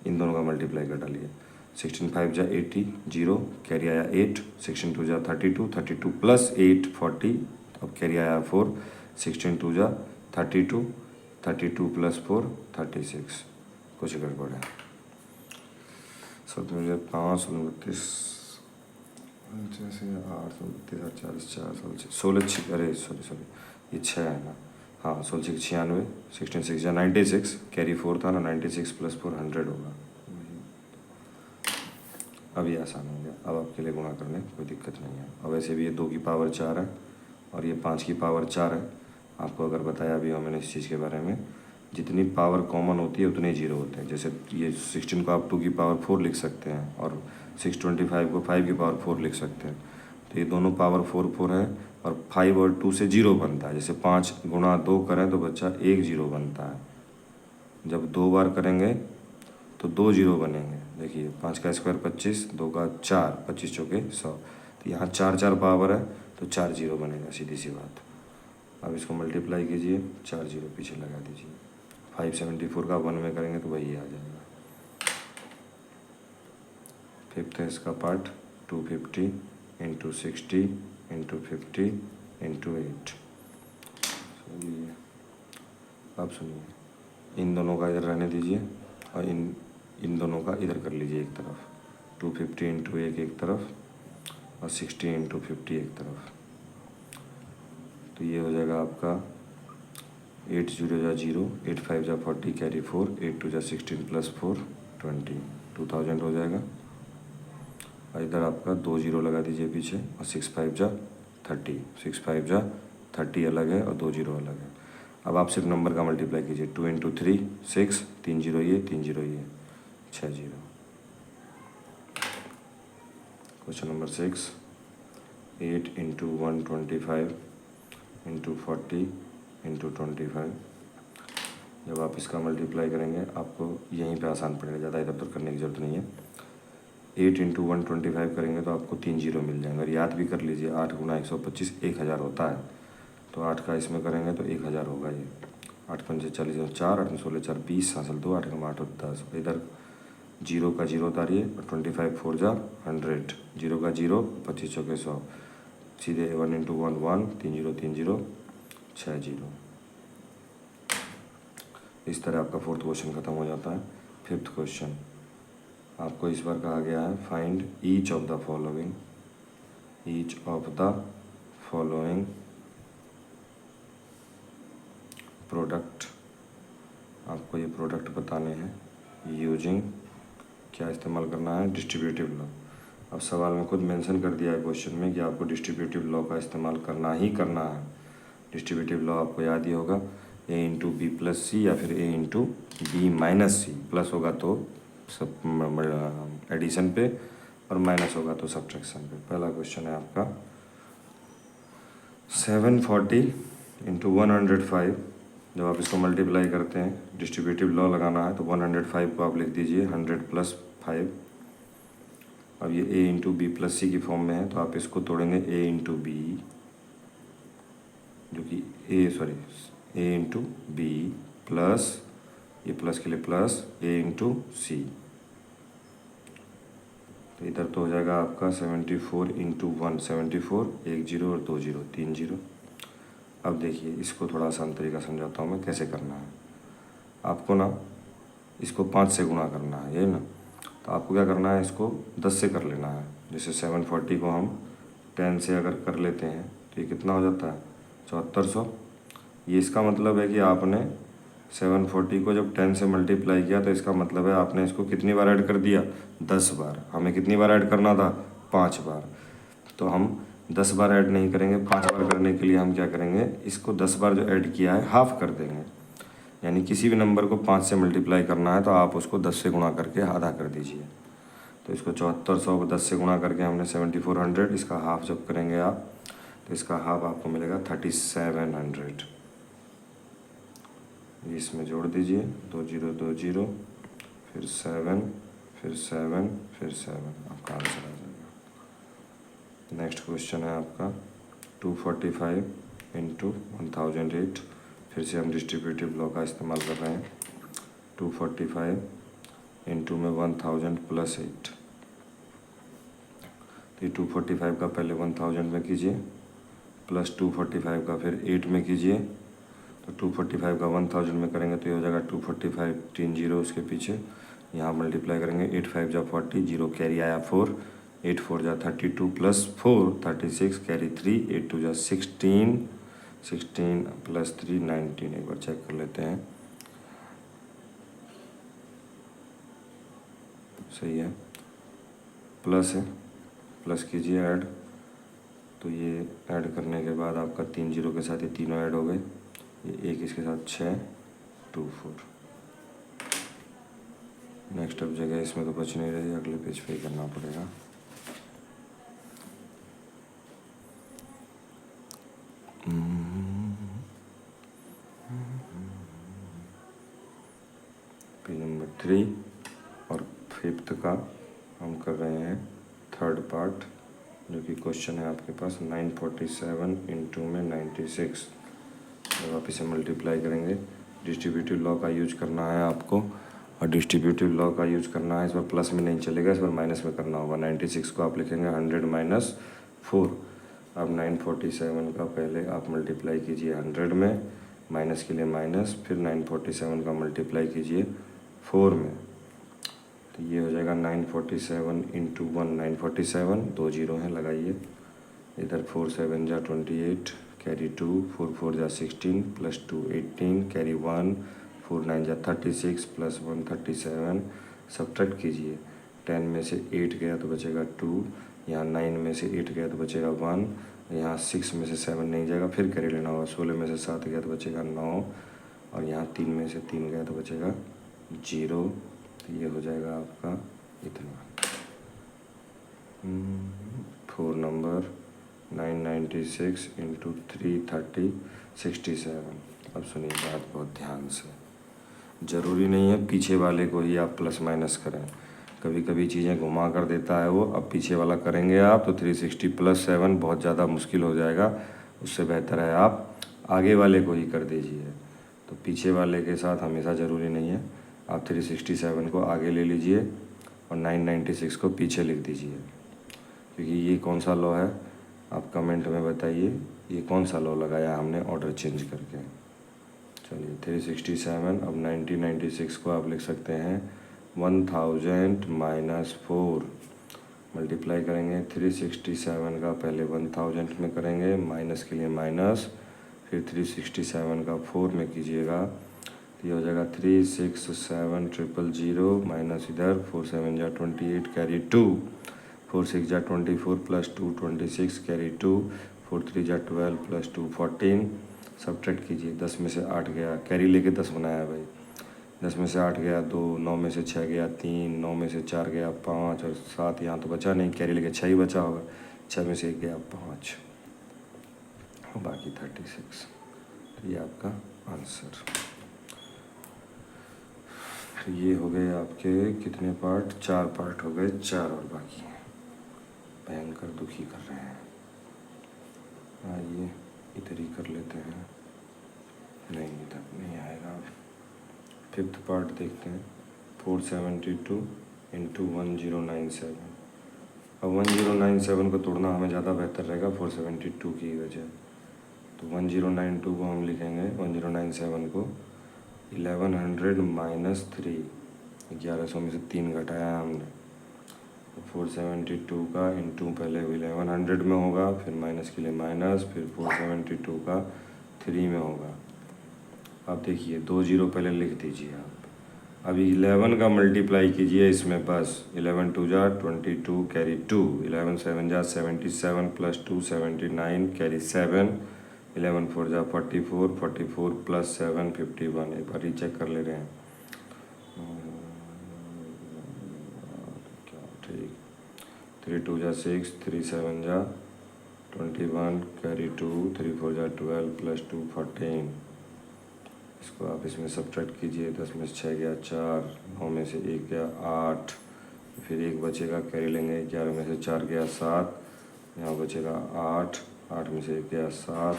इन दोनों का मल्टीप्लाई कर डालिए। 16 5 जा 80, जीरो कैरी आया 8, 16 2 जा 32, 32 प्लस 8 40, अब कैरी आया 4, 16 2 जा 32, 32 प्लस 4 36। कुछ गड़बड़ है। 7 में 5 29 जैसे 8 32 40 4 16 6 अरे सॉरी ये 6 है ना, हाँ 16 6 96 16 6 या 96 कैरी 4 था ना, 96 + 4 100 होगा। अब ये आसान हो गया, अब आपके लिए गुणा करने कोई दिक्कत नहीं है। और वैसे भी ये 2 की पावर 4 है और ये 5 की पावर 4 है। आपको अगर बताया भी हो मैंने इस चीज़ के बारे में, जितनी पावर कॉमन होती है उतने जीरो होते हैं। जैसे ये 16 को आप 2 की पावर 4 लिख सकते हैं और 625 को 5 की पावर 4 लिख सकते हैं। तो ये दोनों पावर 4 है और 5 और 2 से 0 बनता है। जैसे 5 गुणा 2 करें तो बच्चा 1 0 बनता है। जब 2 बार करेंगे तो 2 0 बनेंगे। देखिए 5 का स्क्वायर 25, 2 का 4, 25 चौके 100। तो यहाँ 4 4 पावर है तो 4 0 बनेगा, सीधी सी बात। अब इसको मल्टीप्लाई कीजिए, 4 0 पीछे लगा दीजिए। 574 का 1 में करेंगे तो वही आ जाएगा। फिफ्थ है इसका पार्ट 250 × 60 × 50 × 8। अब सुनिए, इन दोनों का इधर रहने दीजिए और इन दोनों का इधर कर लीजिए एक तरफ। 250 × 1 एक तरफ और 60 × 50 एक तरफ। तो ये हो जाएगा आपका 8 0 जा 0, 8 5 जा 40 कैरी 4, 8 2 जा 16 + 4 20, 2000 हो जाएगा। और इधर आपका 2 0 लगा दीजिए पीछे और 6 5 जा 30, 6 5 जा 30 अलग है और 2 0 अलग है। अब आप सिर्फ नंबर का मल्टीप्लाई कीजिए। 2 × 3 6, 3 0 ये 3 0 ये 6 0। Question number 6, 8 × 125 × 40 × 25। जब आप इसका मल्टीप्लाई करेंगे आपको यहीं पे आसान पड़ेगा, ज़्यादा इधर उधर करने की ज़रूरत नहीं है। 8 × 125 करेंगे तो आपको 3 0 मिल जाएंगे। और याद भी कर लीजिए 8 × 125 1000 होता है। तो 8 का इसमें करेंगे तो 1000 होगा ये। 8 5 40 4, 8 16 4 20 हासिल 2, 8 8 10। इधर 0 का 0 उतारिए और 25 4 जा 100, 0 का 0, 25 चौके 100, सीधे 1 × 1 1, 3 0 3 0 6 0। इस तरह आपका 4th क्वेश्चन खत्म हो जाता है। 5th क्वेश्चन आपको इस बार कहा गया है find each of the following product. आपको ये प्रोडक्ट बताने हैं यूजिंग, क्या इस्तेमाल करना है, डिस्ट्रीब्यूटिव लॉ। अब सवाल में खुद मेंशन कर दिया है क्वेश्चन में कि आपको डिस्ट्रीब्यूटिव लॉ का इस्तेमाल करना ही करना है। डिस्ट्रीब्यूटिव लॉ आपको याद ही होगा, a × b + c या फिर a × b - c। प्लस होगा तो सब एडिशन पे और माइनस होगा तो सब्ट्रैक्शन पे। पहला क्वेश्चन है आपका 740 × 105। जब आप इसको मल्टीप्लाई करते हैं, डिस्ट्रीब्यूटिव लॉ लगाना है तो 105 को आप लिख दीजिए 100 + 5। अब ये a × b + c की फॉर्म में है तो आप इसको तोड़ेंगे a × b, जो कि a × b प्लस, ये प्लस के लिए प्लस a × c। तो इधर तो हो जाएगा आपका 74 × 1 74, 1 0 और 2 0 3 0। अब देखिए इसको थोड़ा आसान तरीका समझाता हूँ मैं कैसे करना है। आपको ना इसको 5 से गुणा करना है, यही ना। तो आपको क्या करना है, इसको 10 से कर लेना है। जैसे 740 को हम 10 से अगर कर लेते हैं तो ये कितना हो जाता है 7400। ये इसका मतलब है कि आपने 740 को जब 10 से मल्टीप्लाई किया तो इसका मतलब है आपने इसको कितनी बार ऐड कर दिया, 10 बार। हमें कितनी बार ऐड करना था, 5 बार। तो हम 10 बार ऐड नहीं करेंगे, 5 बार करने के लिए हम क्या करेंगे, इसको 10 बार जो ऐड किया है हाफ कर देंगे। यानी किसी भी नंबर को 5 से मल्टीप्लाई करना है तो आप उसको 10 से गुणा करके आधा कर दीजिए। तो इसको 7400 को 10 से गुणा करके हमने 7400, इसका हाफ जब करेंगे आप तो इसका हाफ आपको मिलेगा 3700। इसमें जोड़ दीजिए 2 0 2 0, फिर 7, फिर 7, फिर 7, आपका आंसर आ जाएगा। नेक्स्ट क्वेश्चन है आपका 245 × 1008। फिर से हम डिस्ट्रीब्यूटिव लॉ का इस्तेमाल कर रहे हैं। 245 इंटू में 1000 + 8। तो 245 का पहले 1000 में कीजिए, प्लस 245 का फिर 8 में कीजिए तो 245 का 1000 में करेंगे तो ये हो जाएगा 245, 3 जीरो उसके पीछे, यहाँ मल्टीप्लाई करेंगे 8 5 जा 40, जीरो कैरी आया 4, 8 4 जा 32 प्लस 4 36 कैरी 3, 8 2 जा 16, 16 प्लस 3 19। एक बार चेक कर लेते हैं, सही है, प्लस है, प्लस कीजिए ऐड, तो ये ऐड करने के बाद आपका 3 जीरो के साथ ये तीनों ऐड हो गए, ये एक इसके साथ 6 2 4। नेक्स्ट अब जगह इसमें तो बच नहीं रही, अगले पेज पे ही करना पड़ेगा। पेज नंबर 3 और 5th का हम कर रहे हैं थर्ड पार्ट, जो कि क्वेश्चन है आपके पास 947 इंटू में 96। जब आप इसे मल्टीप्लाई करेंगे, डिस्ट्रीब्यूटिव लॉ का यूज करना है आपको, और डिस्ट्रीब्यूटिव लॉ का यूज करना है, इस बार प्लस में नहीं चलेगा, इस बार माइनस में करना होगा। 96 को आप लिखेंगे 100 माइनस 4। अब 947 का पहले आप मल्टीप्लाई कीजिए 100 में, माइनस के लिए माइनस, फिर 947 का मल्टीप्लाई कीजिए 4 में, तो ये हो जाएगा 947 इंटू 1, 947, 2 जीरो हैं लगाइए, इधर 4 7 जा 28 कैरी 2, 4 4 जा 16 प्लस 2 18 कैरी 1, 4 9 जा 36 प्लस 1 37, सब्ट्रैक्ट कीजिए, 10 में से 8 गया तो बचेगा 2, यहाँ 9 में से 8 गया तो बचेगा 1, यहाँ 6 में से 7 नहीं जाएगा, फिर कैरी लेना होगा, 16 में से 7 गया तो बचेगा 9, और यहाँ 3 में से 3 गया तो बचेगा 0। तो ये हो जाएगा आपका इतना। 4 नंबर 996 इंटू 330 67। अब सुनिए बात बहुत ध्यान से, ज़रूरी नहीं है पीछे वाले को ही आप प्लस माइनस करें, कभी कभी चीज़ें घुमा कर देता है वो। अब पीछे वाला करेंगे आप तो 360 प्लस 7 बहुत ज़्यादा मुश्किल हो जाएगा, उससे बेहतर है आप आगे वाले को ही कर दीजिए। तो पीछे वाले के साथ हमेशा ज़रूरी नहीं है, आप 367 को आगे ले लीजिए और 996 को पीछे लिख दीजिए, क्योंकि ये कौन सा लॉ है आप कमेंट में बताइए, ये कौन सा लॉ लगाया हमने ऑर्डर चेंज करके। चलिए 367, अब 1996 को आप लिख सकते हैं 1000 माइनस 4, मल्टीप्लाई करेंगे 367 का पहले 1000 में करेंगे, माइनस के लिए माइनस, फिर 367 का 4 में कीजिएगा, ये हो जाएगा 367000 माइनस इधर 4 7 जा 28 कैरी 2, 4 6 जा 24 प्लस 2 26 कैरी 2, 4 3 जा 12 प्लस 2 14, सब्ट्रैक्ट कीजिए, 10 में से 8 गया, कैरी लेके 10 बनाया भाई, 10 में से 8 गया 2, 9 में से 6 गया 3, 9 में से 4 गया 5 और 7 यहाँ तो बचा नहीं, कैरी लेके 6 ही बचा होगा, 6 में से 1 गया 5, बाकी 36। तो ये आपका आंसर। तो ये हो गए आपके कितने पार्ट, 4 पार्ट हो गए, 4 और बाकी हैं, भयंकर दुखी कर रहे हैं। आइए इधर ही कर लेते हैं, नहीं इधर नहीं आएगा। 5th पार्ट देखते हैं, 472 इंटू 1097। अब 1097 को तोड़ना हमें ज़्यादा बेहतर रहेगा 472 की वजह, तो 1092 को हम लिखेंगे 1097 को 1100 माइनस 3, 1100 में से 3 घटाया हमने, तो 472 का इंटू पहले 1100 में होगा, फिर माइनस के लिए माइनस, फिर 472 का 3 में होगा। अब देखिए 2 जीरो पहले लिख दीजिए आप, अभी 11 का मल्टीप्लाई कीजिए इसमें, बस 11 2 जा 22 कैरी 2, 11 7 जा 77 प्लस 2 79 कैरी 7, 11 4 जा 44, 44 प्लस 7 51। एक बार रीचेक कर ले रहे हैं, क्या ठीक, 3 2 जा 6, 3 7 जा 21 कैरी 2, 3 4 जा 12 प्लस 2 14। इसको आप इसमें सब्ट्रैक्ट कीजिए, 10 में से 6 गया 4, 9 में से 1 गया 8, फिर 1 बचेगा, कैरी लेंगे, 11 में से 4 गया 7, यहाँ बचेगा 8, 8 में से 1 गया 7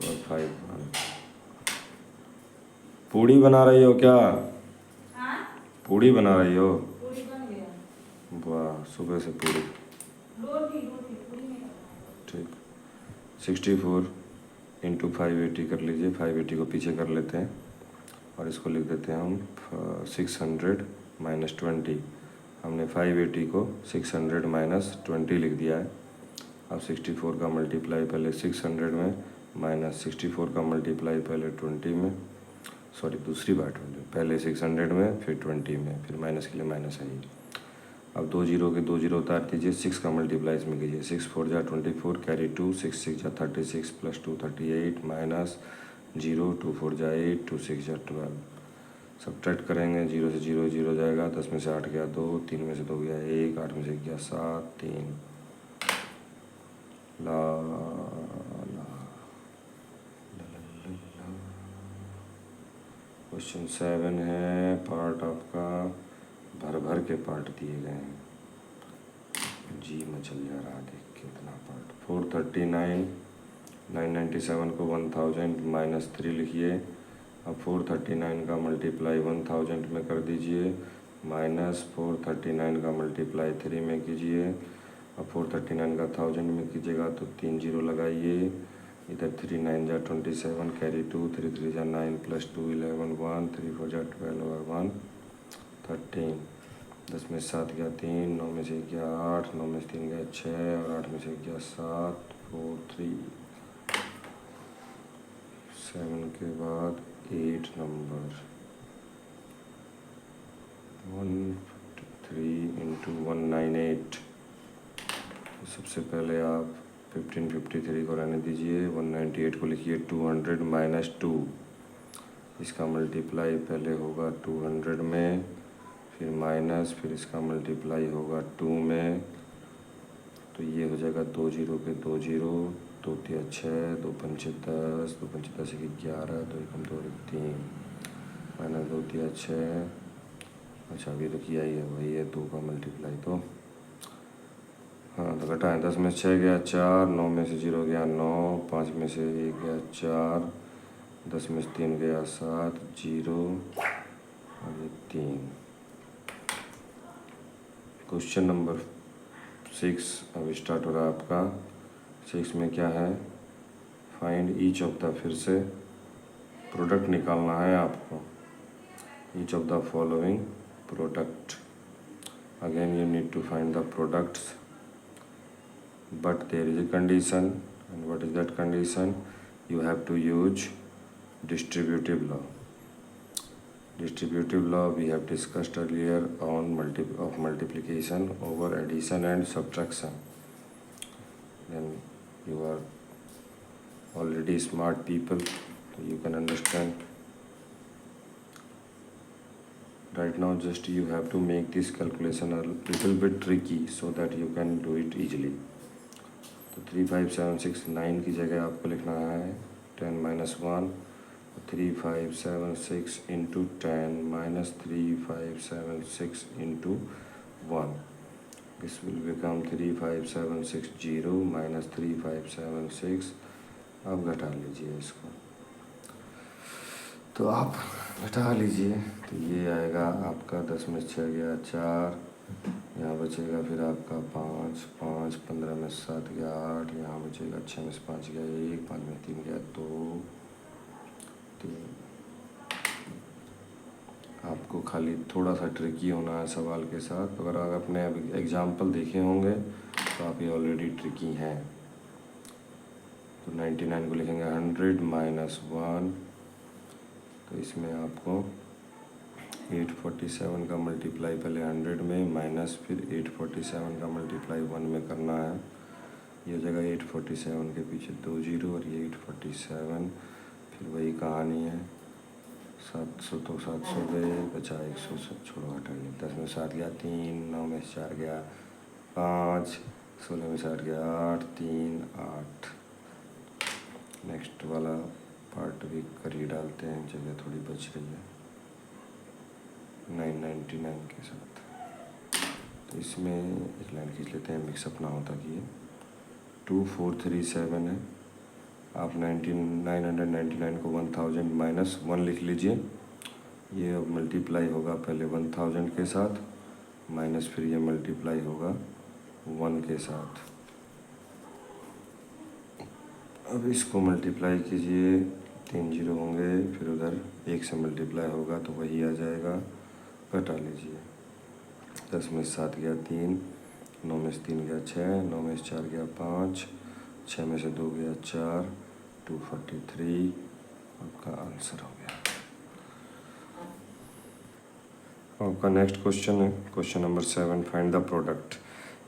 और 5 पूड़ी बना रही हो क्या? पूड़ी बना रही हो? पूरी बन गया। वाह, सुबह से पूड़ी। रोटी रोटी पूरी नहीं ठीक। 64 इंटू 580 कर लीजिए, 580 को पीछे कर लेते हैं और इसको लिख देते हैं हम 600 माइनस 20। हमने 580 को 600 माइनस 20 लिख दिया है। अब 64 का मल्टीप्लाई पहले 600 में माइनस 64 का मल्टीप्लाई पहले 20 में, सॉरी दूसरी बार 20, पहले 600 में फिर 20 में, फिर माइनस के लिए माइनस है ही। अब 2 जीरो के 2 जीरो उतार दीजिए, 6 का मल्टीप्लाई इसमें कीजिए, 6 4 जा 24 कैरी 2, 6 6 जा 36 प्लस 2 38 माइनस 0 2 4 जा 8 2 6 जा 12। सब्ट्रैक्ट करेंगे, 0 से 0 0 जाएगा, 10 में से 8 गया 2, 3 में से 2 गया 1, 8 में से गया 7 3 ला ला। क्वेश्चन 7 है, पार्ट आपका भर भर के पार्ट दिए गए हैं, जी में चल जा रहा है, देख कितना पार्ट। 439 997 को 1000 माइनस 3 लिखिए। अब 439 का मल्टीप्लाई 1000 में कर दीजिए, माइनस 439 का मल्टीप्लाई 3 में कीजिए। अब 439 का 1000 में कीजिएगा तो 3 जीरो लगाइए, इधर 3 9 जा 27 कैरी 2, 3 3 जा 9 प्लस 2 11 1 3 4 जा 12 और 1 13। 10 में 7 गया 3, 9 में से गया 8, 9 में से 3 गया 6 और 8 में से गया 7 4 3। 7 के बाद 8 नंबर 153 इंटू 198। सबसे पहले आप 1553 को रहने दीजिए, 198 को लिखिए 200 माइनस 2। इसका मल्टीप्लाई पहले होगा 200 में, फिर माइनस, फिर इसका मल्टीप्लाई होगा 2 में, तो ये हो जाएगा 2 जीरो के 2 जीरो, 2 तिया 6, 2 पंचे 10, 2 पंचे 10 एक 11, 2 एकम 2 एक 3, माइनस 2 तिया 6। अच्छा अभी तो किया ही है, वही है 2 का मल्टीप्लाई, तो हाँ तो घटाएं, 10 में 6 गया 4, 9 में से 0 गया 9, 5 में से 1 गया 4, 10 में से 3 गया 7 0 और ये 3। क्वेश्चन नंबर 6 अब स्टार्ट हो रहा है आपका। 6 में क्या है, फाइंड ईच ऑफ द, फिर से प्रोडक्ट निकालना है आपको, each of the following product. Again you need to find the products, but there is a condition, and what is that condition? You have to use distributive law. Distributive law we have discussed earlier on multiplication over addition and subtraction. Then you are already smart people, so you can understand. Right now just you have to make this calculation a little bit tricky so that you can do it easily. तो 3 5 7 6 9 की जगह आपको लिखना है 10 minus 1, 3 5 7 6 into 10 minus 3 5 7 6 into 1। This will become 3 5 7 6 0 minus 3 5 7 6। अब घटा लीजिए इसको, तो आप घटा लीजिए, तो ये आएगा आपका 10 में 6 गया 4, यहाँ बचेगा फिर आपका 5 5, 15 में 7 गया 8, यहाँ बचेगा 6 में से 5 गया 1, 5 में 3 गया 2 3। आपको खाली थोड़ा सा ट्रिकी होना है सवाल के साथ। अगर आप अपने एग्जाम्पल देखे होंगे तो आप ये ऑलरेडी ट्रिकी हैं। तो 99 को लिखेंगे 100 माइनस 1, तो इसमें आपको 847 का मल्टीप्लाई पहले 100 में, माइनस फिर 847 का मल्टीप्लाई 1 में करना है। ये जगह 847 के पीछे 2 जीरो और ये 847, फिर वही कहानी है। 700 तो 700 गए, बचा 100, सब छोड़ो हटाइए। 10 में 7 गया 3, 9 में 4 गया 5, 16 में 7 गया 8 3 8। नेक्स्ट वाला पार्ट भी कर ही डालते हैं, जगह थोड़ी बच रही है 999 के साथ। तो इसमें एक लाइन खींच लेते हैं, मिक्सअप ना होता कि ये 2437 है। आप 999 को 1000 माइनस 1 लिख लीजिए। ये अब मल्टीप्लाई होगा पहले 1000 के साथ, माइनस फिर ये मल्टीप्लाई होगा 1 के साथ। अब इसको मल्टीप्लाई कीजिए, 3 जीरो होंगे, फिर उधर 1 से मल्टीप्लाई होगा तो वही आ जाएगा, घटा लीजिए। 10 में 7 गया 3, 9 में से 3 गया 6, 9 में से 4 गया 5, 6 में से 2 गया 4, 243 आपका आंसर हो गया। आपका नेक्स्ट क्वेश्चन है question number 7, find the product.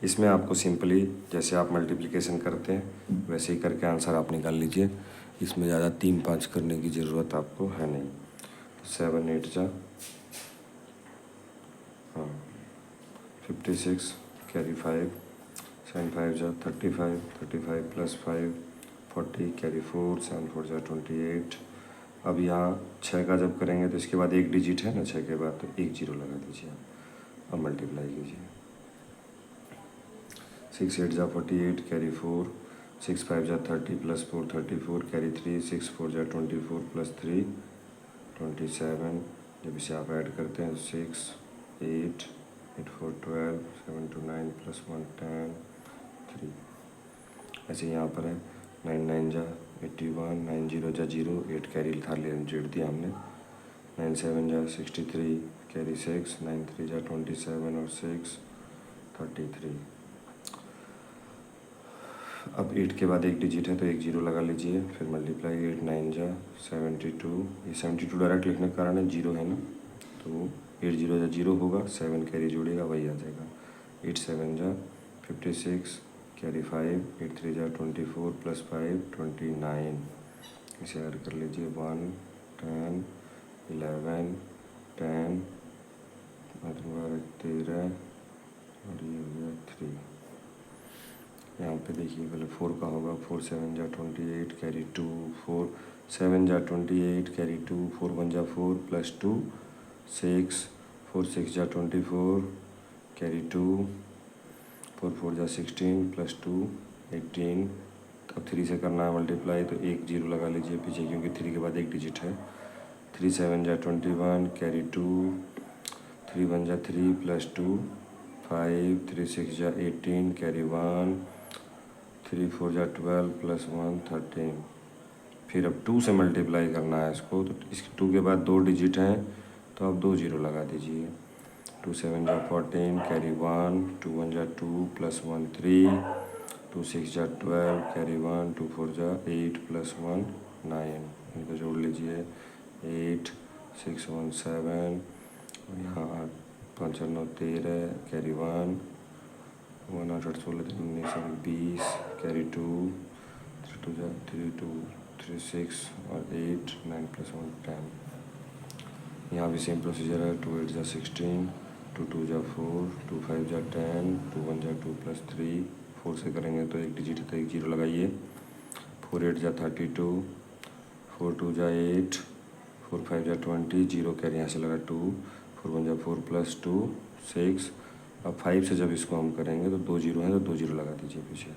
इसमें आपको सिंपली जैसे आप मल्टीप्लिकेशन करते हैं वैसे ही करके आंसर आप निकाल लीजिए। इसमें ज़्यादा 3-5 करने की ज़रूरत आपको है नहीं। 7 8 जा 56 कैरी 5, 7 5 जा 35, 35 प्लस 5 40 कैरी 4, 7 4 जा 28। अब यहाँ 6 का जब करेंगे तो इसके बाद एक डिजिट है ना 6 के बाद, तो 1 जीरो लगा दीजिए आप। अब मल्टीप्लाई कीजिए। 6 8 जा 48 कैरी 4, 6 5 जा 30 प्लस 4 34 कैरी 3, 6 4 जा 24 प्लस 3 27। जब इसे आप ऐड करते हैं 6 8 8 4 12 7 2 9 प्लस 1 10 3। ऐसे यहाँ पर है 9 9 जा 81, 9 0 जा 0, 8 कैरी था जेड दिया हमने। 9 7 जा 63 कैरी 6, 9 3 जा 27 और 6 33। अब 8 के बाद एक डिजिट है तो 1 जीरो लगा लीजिए, फिर मल्टीप्लाई 8 9 जा 72। ये 72 डायरेक्ट लिखने का कारण है, जीरो है ना, तो 8 जीरो जा 0 होगा, 7 कैरी जोड़ेगा वही आ जाएगा। 8 7 जा 56 कैरी 5, 8 3 जा 24 प्लस 5 29। इसे ऐड कर लीजिए 1 10 11 10 13 और ये हो गया 3। यहाँ पे देखिए पहले 4 का होगा, 4 7 जा 28 कैरी 2, 4 7 जा 28 कैरी 2, 4 1 जा 4 प्लस 2 6, 4 6 जा 24 कैरी 2, 4 4 जा 16 प्लस 2 18। अब 3 से करना है मल्टीप्लाई तो 1 जीरो लगा लीजिए पीछे, क्योंकि 3 के बाद एक डिजिट है। 3 7 जा 21 कैरी 2, 3 1 जा 3 प्लस 2 5, 3 6 जा 18 कैरी 1, 3 4 जा 12 प्लस 1 13। फिर अब 2 से मल्टीप्लाई करना है इसको, तो इसके 2 के बाद 2 डिजिट हैं तो आप 2 जीरो लगा दीजिए। 2 7 जा 14 कैरी 1, 2 1 जा 2 प्लस 1 3, 2 6 जा 12 कैरी 1, 2 4 जा 8 प्लस 1 9। इनको जोड़ लीजिए 8 6 1 7 और यहाँ 5 9 13 कैरी 1, 1 8 8 16 19 20 कैरी 2, 3 2 जा 3 2 3 6 और 8 9 प्लस 1 10। यहाँ भी सेम प्रोसीजर है। 2 8 जा 16, 2 2 जा 4, 2 5 जा 10, 2 1 जा 2 प्लस 3। 4 से करेंगे तो एक डिजिट है तो 1 जीरो लगाइए। 4 8 जा 32, 4 2 जा 8, 4 5 जा 20, जीरो कैरी यहाँ से लगा 2, 4 1 जा 4 प्लस 2 6। अब 5 से जब इसको हम करेंगे तो 2 जीरो हैं तो 2 जीरो लगा दीजिए पीछे।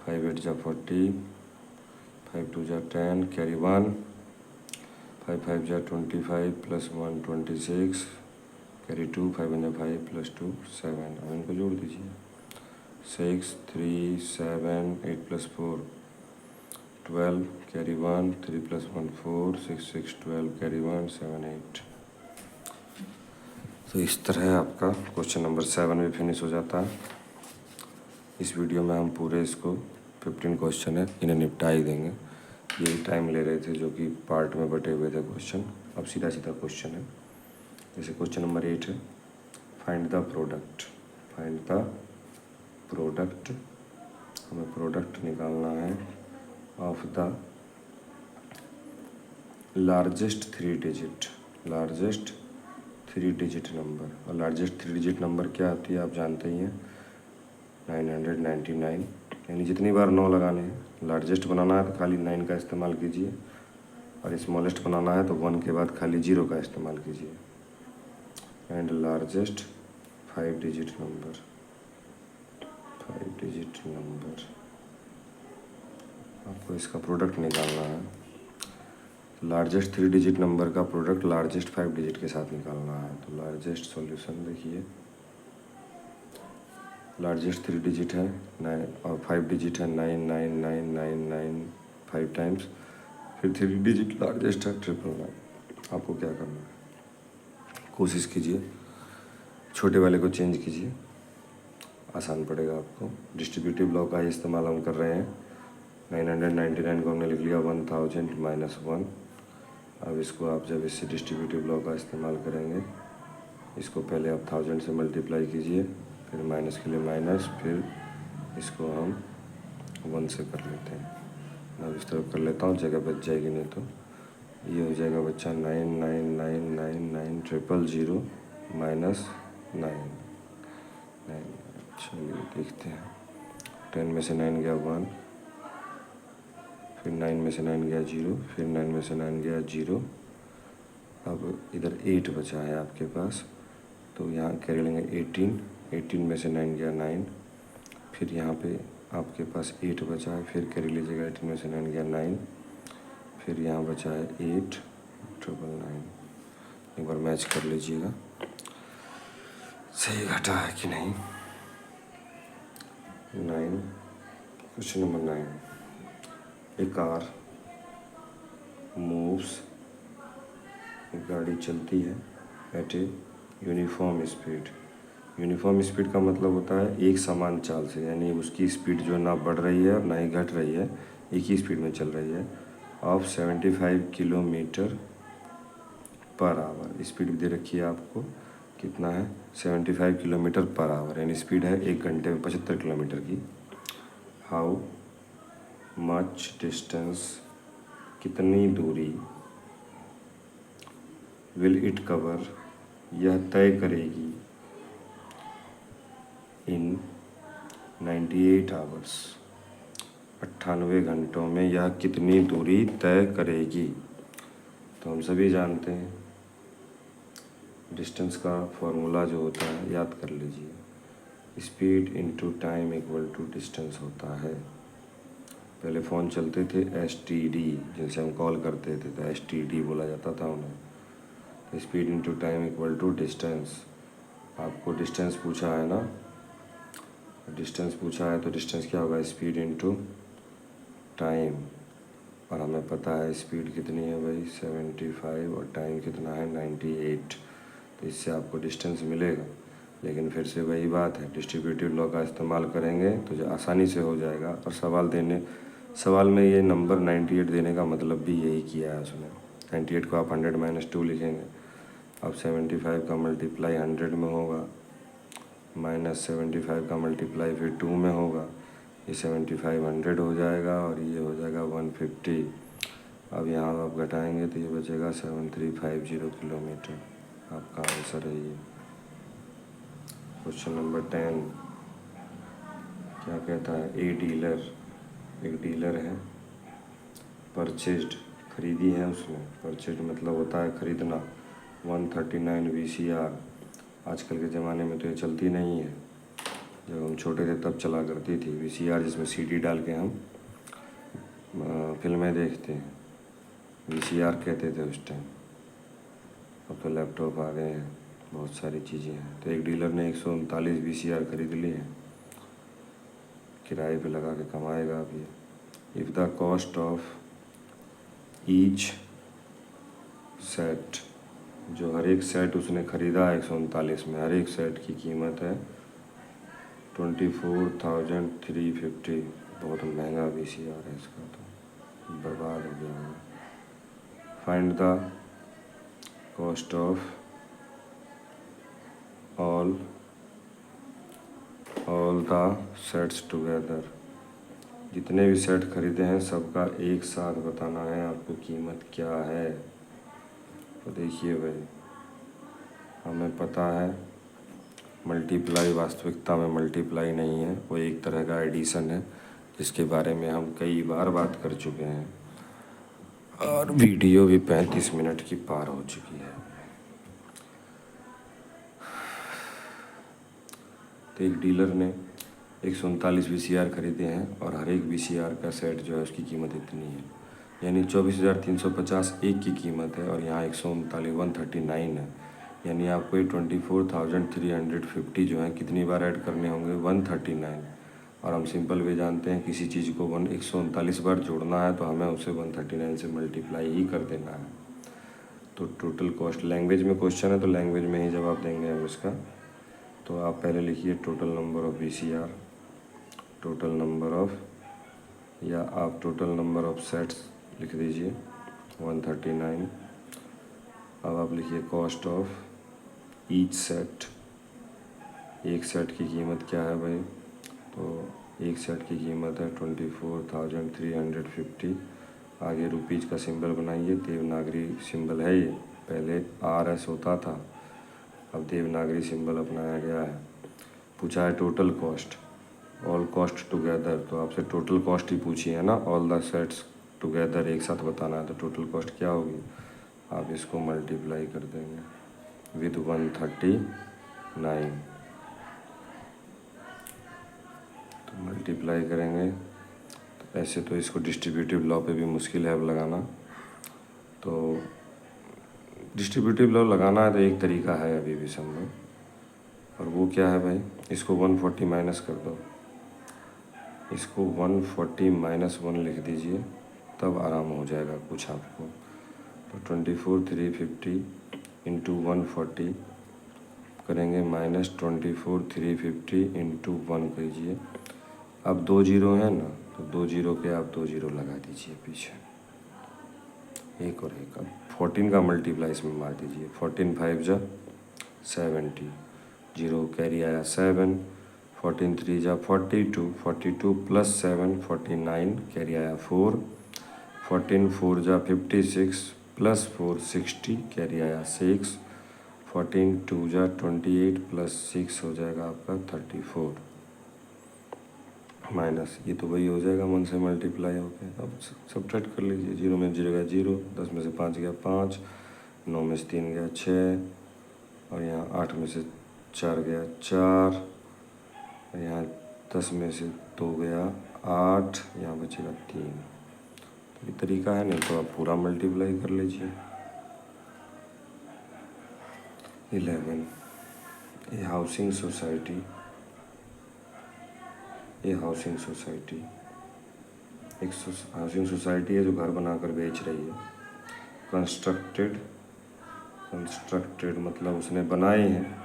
5 8 जा 40, 5 2 जा 10 कैरी 1, 5 5 जा 25 प्लस 1 26 कैरी 2, 5 1 जा 5 प्लस 2 7। अब इनको जोड़ दीजिए 6 3 7 8 प्लस 4 12 कैरी 1, 3 प्लस 1 4 6 6 12 कैरी 1 7 8। तो इस तरह आपका क्वेश्चन नंबर 7 भी फिनिश हो जाता है। इस वीडियो में हम पूरे इसको 15 क्वेश्चन है इन्हें निपटा ही देंगे। यही टाइम ले रहे थे जो कि पार्ट में बटे हुए थे क्वेश्चन। अब सीधा सीधा क्वेश्चन है। जैसे क्वेश्चन नंबर 8 है, find the product. Find the product, हमें प्रोडक्ट निकालना है of the largest 3 digit, largest 3 digit number. और लार्जेस्ट 3 डिजिट नंबर क्या आती है आप जानते ही हैं, 999। यानी जितनी बार 9 लगाने हैं, लार्जेस्ट बनाना है तो खाली 9 का इस्तेमाल कीजिए, और स्मॉलेस्ट बनाना है तो 1 के बाद खाली 0 का इस्तेमाल कीजिए। And largest 5 digit number, 5 digit number, आपको इसका प्रोडक्ट निकालना है। लार्जेस्ट 3 डिजिट नंबर का प्रोडक्ट लार्जेस्ट 5 डिजिट के साथ निकालना है। तो लार्जेस्ट सॉल्यूशन देखिए, लार्जेस्ट 3 डिजिट है 9 और 5 डिजिट है 99999 5 टाइम्स, फिर 3 डिजिट लार्जेस्ट है 999। आपको क्या करना है, कोशिश कीजिए, छोटे वाले को चेंज कीजिए, आसान पड़ेगा आपको। डिस्ट्रीब्यूटिव लॉ का ही इस्तेमाल हम कर रहे हैं। 999 को हमने लिख लिया 1000 माइनस 1। अब इसको आप जब इससे डिस्ट्रीब्यूटिव लॉ का इस्तेमाल करेंगे, इसको पहले आप 1000 से मल्टीप्लाई कीजिए, फिर माइनस के लिए माइनस, फिर इसको हम 1 से कर लेते हैं। मैं इस तरफ कर लेता हूँ, जगह बच जाएगी, नहीं तो ये हो जाएगा बच्चा 9999900 माइनस 9। चलिए देखते हैं। 10 में से 9 गया 1, फिर 9 में से 9 गया 0, फिर 9 में से 9 गया 0। अब इधर 8 बचा है आपके पास, तो यहाँ कैरी लेंगे 18 में से 9 गया 9, फिर यहाँ पे आपके पास 8 बचा है, फिर कैरी लीजिएगा 18 में से 9 गया 9, फिर यहाँ बचा है 8,999। एक बार मैच कर लीजिएगा सही घटा है कि नहीं। 9, question number 9, a car moves, गाड़ी चलती है at a uniform speed. Uniform speed का मतलब होता है एक समान चाल से, यानी उसकी स्पीड जो ना बढ़ रही है और ना ही घट रही है, एक ही स्पीड में चल रही है, of 75 kilometre per hour. Speed दे रखी है आपको, कितना है 75 किलोमीटर पर आवर, यानी स्पीड है 1 घंटे में 75 किलोमीटर की। हाउ मच डिस्टेंस, कितनी दूरी, विल इट कवर, यह तय करेगी, इन 98 आवर्स, 98 घंटों में यह कितनी दूरी तय करेगी। तो हम सभी जानते हैं डिस्टेंस का फॉर्मूला जो होता है, याद कर लीजिए, speed into time equal to distance होता है। पहले फ़ोन चलते थे STD, जिनसे हम कॉल करते थे तो STD बोला जाता था उन्हें। तो speed into time equal to distance. आपको डिस्टेंस पूछा है ना, डिस्टेंस पूछा है तो डिस्टेंस क्या होगा, स्पीड इनटू टाइम। और हमें पता है स्पीड कितनी है भाई 75 और टाइम कितना है 98, तो इससे आपको डिस्टेंस मिलेगा। लेकिन फिर से वही बात है, डिस्ट्रीब्यूटिव लॉ का इस्तेमाल करेंगे तो जो आसानी से हो जाएगा। और सवाल में ये नंबर 98 देने का मतलब भी यही किया है उसने। 98 को आप 100 माइनस 2 लिखेंगे। अब 75 का मल्टीप्लाई 100 में होगा, माइनस 75 का मल्टीप्लाई फिर 2 में होगा, ये 75 100 हो जाएगा और ये हो जाएगा 150। अब यहाँ आप घटाएंगे तो ये बचेगा 7350 किलोमीटर। आपका आंसर है ये। क्वेश्चन नंबर 10 क्या कहता है, ए डीलर, एक डीलर है, परचेज्ड, खरीदी है उसने, परचेज्ड मतलब होता है खरीदना, 139 VCR। आजकल के ज़माने में तो ये चलती नहीं है, जब हम छोटे थे तब चला करती थी VCR, जिसमें CD डाल के हम फिल्में देखते हैं, VCR कहते थे उस टाइम। अब तो लैपटॉप आ गए हैं, बहुत सारी चीज़ें हैं। तो एक डीलर ने 139 VCR खरीद लिए हैं, किराए पे लगा के कमाएगा अब ये। If the cost of each set, जो हर एक सेट उसने ख़रीदा है 139 में, हर एक सेट की कीमत है 24,350। बहुत महंगा VCR है इसका, तो बर्बाद हो गया होगा। Find the cost of all the sets together, जितने भी सेट खरीदे हैं सबका एक साथ बताना है आपको कीमत क्या है। तो देखिए भाई, हमें पता है मल्टीप्लाई वास्तविकता में मल्टीप्लाई नहीं है, वो एक तरह का एडिशन है, जिसके बारे में हम कई बार बात कर चुके हैं और वीडियो भी 35 मिनट की पार हो चुकी है। तो एक डीलर ने 139 VCR खरीदे हैं और हर एक VCR का सेट जो है उसकी कीमत इतनी है, यानी 24,350 एक की कीमत है, और यहाँ 139 है, यानी आपको ये 24,350 जो है कितनी बार ऐड करने होंगे 139। और हम सिंपल वे जानते हैं किसी चीज़ को 139 बार जोड़ना है तो हमें उसे 139 से मल्टीप्लाई ही कर देना है। तो टोटल कॉस्ट लैंग्वेज में क्वेश्चन है तो लैंग्वेज में ही जवाब देंगे हम इसका। तो आप पहले लिखिए total number of VCR, total number of, या आप टोटल नंबर ऑफ सेट्स लिख दीजिए 139। अब आप लिखिए कॉस्ट ऑफ ईच सेट। एक सेट की कीमत क्या है भाई? तो एक सेट की कीमत है 24,350। आगे रुपीज़ का सिंबल बनाइए, देवनागरी सिंबल है ये, पहले RS होता था, अब देवनागरी सिंबल अपनाया गया है। पूछा है total cost, all cost together, तो आपसे टोटल कॉस्ट ही पूछी है ना, ऑल द सेट्स टुगेदर एक साथ बताना है, तो टोटल कॉस्ट क्या होगी? आप इसको मल्टीप्लाई कर देंगे विद 139। तो मल्टीप्लाई करेंगे तो ऐसे तो इसको डिस्ट्रीब्यूटिव लॉ पे भी मुश्किल है अब लगाना। तो डिस्ट्रीब्यूटिव लॉ लगाना है तो एक तरीका है अभी भी संभव, और वो क्या है भाई? इसको 140 माइनस कर दो, इसको 140 माइनस 1 लिख दीजिए, तब आराम हो जाएगा कुछ आपको। तो 24,350 इंटू 140 करेंगे माइनस 24,350 इंटू 1 कीजिए। अब 2 जीरो हैं ना, तो 2 जीरो के आप 2 जीरो लगा दीजिए पीछे, एक और एक। अब 14 का मल्टीप्लाई इसमें मार दीजिए, 14 5 जा 70, जीरो कैरी आया 7, 14 3 जा 42, 42 प्लस 7 49, कैरी आया 4, 14 4 जा 56 प्लस 4 60, कैरी आया 6, 14 2 जा 28 प्लस 6 हो जाएगा आपका 34, माइनस ये तो वही हो जाएगा 1 से मल्टीप्लाई होके। अब सब्ट्रैक्ट कर लीजिए, 0 में 0 गया 0, 10 में से 5 गया 5, 9 में से 3 गया 6, और यहाँ 8 में से 4 गया 4, और यहाँ 10 में से 2 गया 8, यहाँ बचेगा 3। तो ये तरीका है, नहीं तो आप पूरा मल्टीप्लाई कर लीजिए। 11 ए हाउसिंग सोसाइटी, ये हाउसिंग सोसाइटी एक हाउसिंग सोसाइटी है जो घर बनाकर बेच रही है। कंस्ट्रक्टेड मतलब उसने बनाए हैं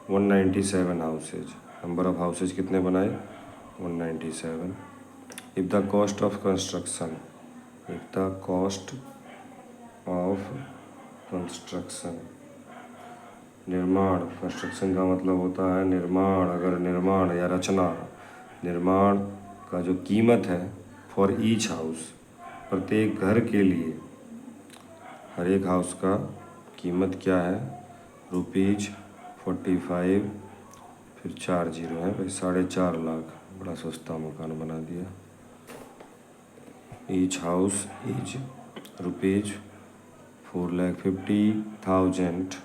197 हाउसेज। नंबर ऑफ हाउसेज कितने बनाए? 197। If the cost of construction, if the cost of construction, निर्माण, कंस्ट्रक्शन का मतलब होता है निर्माण, अगर निर्माण या रचना, निर्माण का जो कीमत है फॉर ईच हाउस, प्रत्येक घर के लिए, हर एक हाउस का कीमत क्या है? ₹45, फिर 4 जीरो है भाई, 4.5 लाख। बड़ा सस्ता मकान बना दिया। Each house is ₹4,50,000।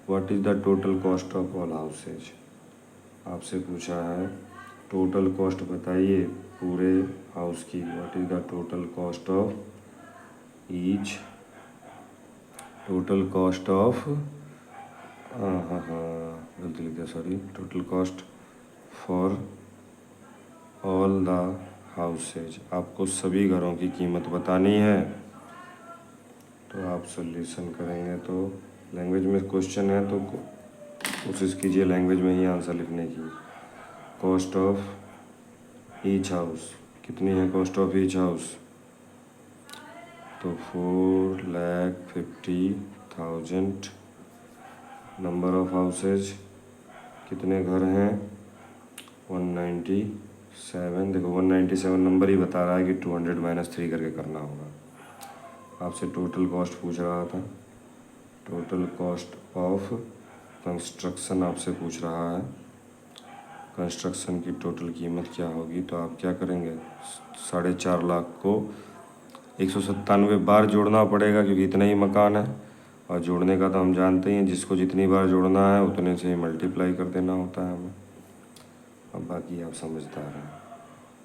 What is the total cost of all houses? आपसे पूछा है टोटल कॉस्ट बताइए पूरे हाउस की। What is the total cost of each, total cost of, गलती लिख दिया, sorry, total cost for all the houses. आपको सभी घरों की कीमत बतानी है। तो आप सॉल्यूशन करेंगे तो लैंग्वेज में क्वेश्चन है तो कोशिश कीजिए लैंग्वेज में ही आंसर लिखने की। कॉस्ट ऑफ ईच हाउस कितनी है? कॉस्ट ऑफ ईच हाउस तो 4,50,000। नंबर ऑफ हाउसेज कितने घर हैं? 197। देखो 197 नंबर ही बता रहा है कि 200 माइनस 3 करके करना होगा। आपसे टोटल कॉस्ट पूछ रहा था, टोटल कॉस्ट ऑफ कंस्ट्रक्शन आपसे पूछ रहा है। कंस्ट्रक्शन की टोटल कीमत क्या होगी? तो आप क्या करेंगे? 4.5 लाख को 197 बार जोड़ना पड़ेगा क्योंकि इतना ही मकान है, और जोड़ने का तो हम जानते ही हैं, जिसको जितनी बार जोड़ना है उतने से ही मल्टीप्लाई कर देना होता है हमें। अब बाकी आप समझदार हैं।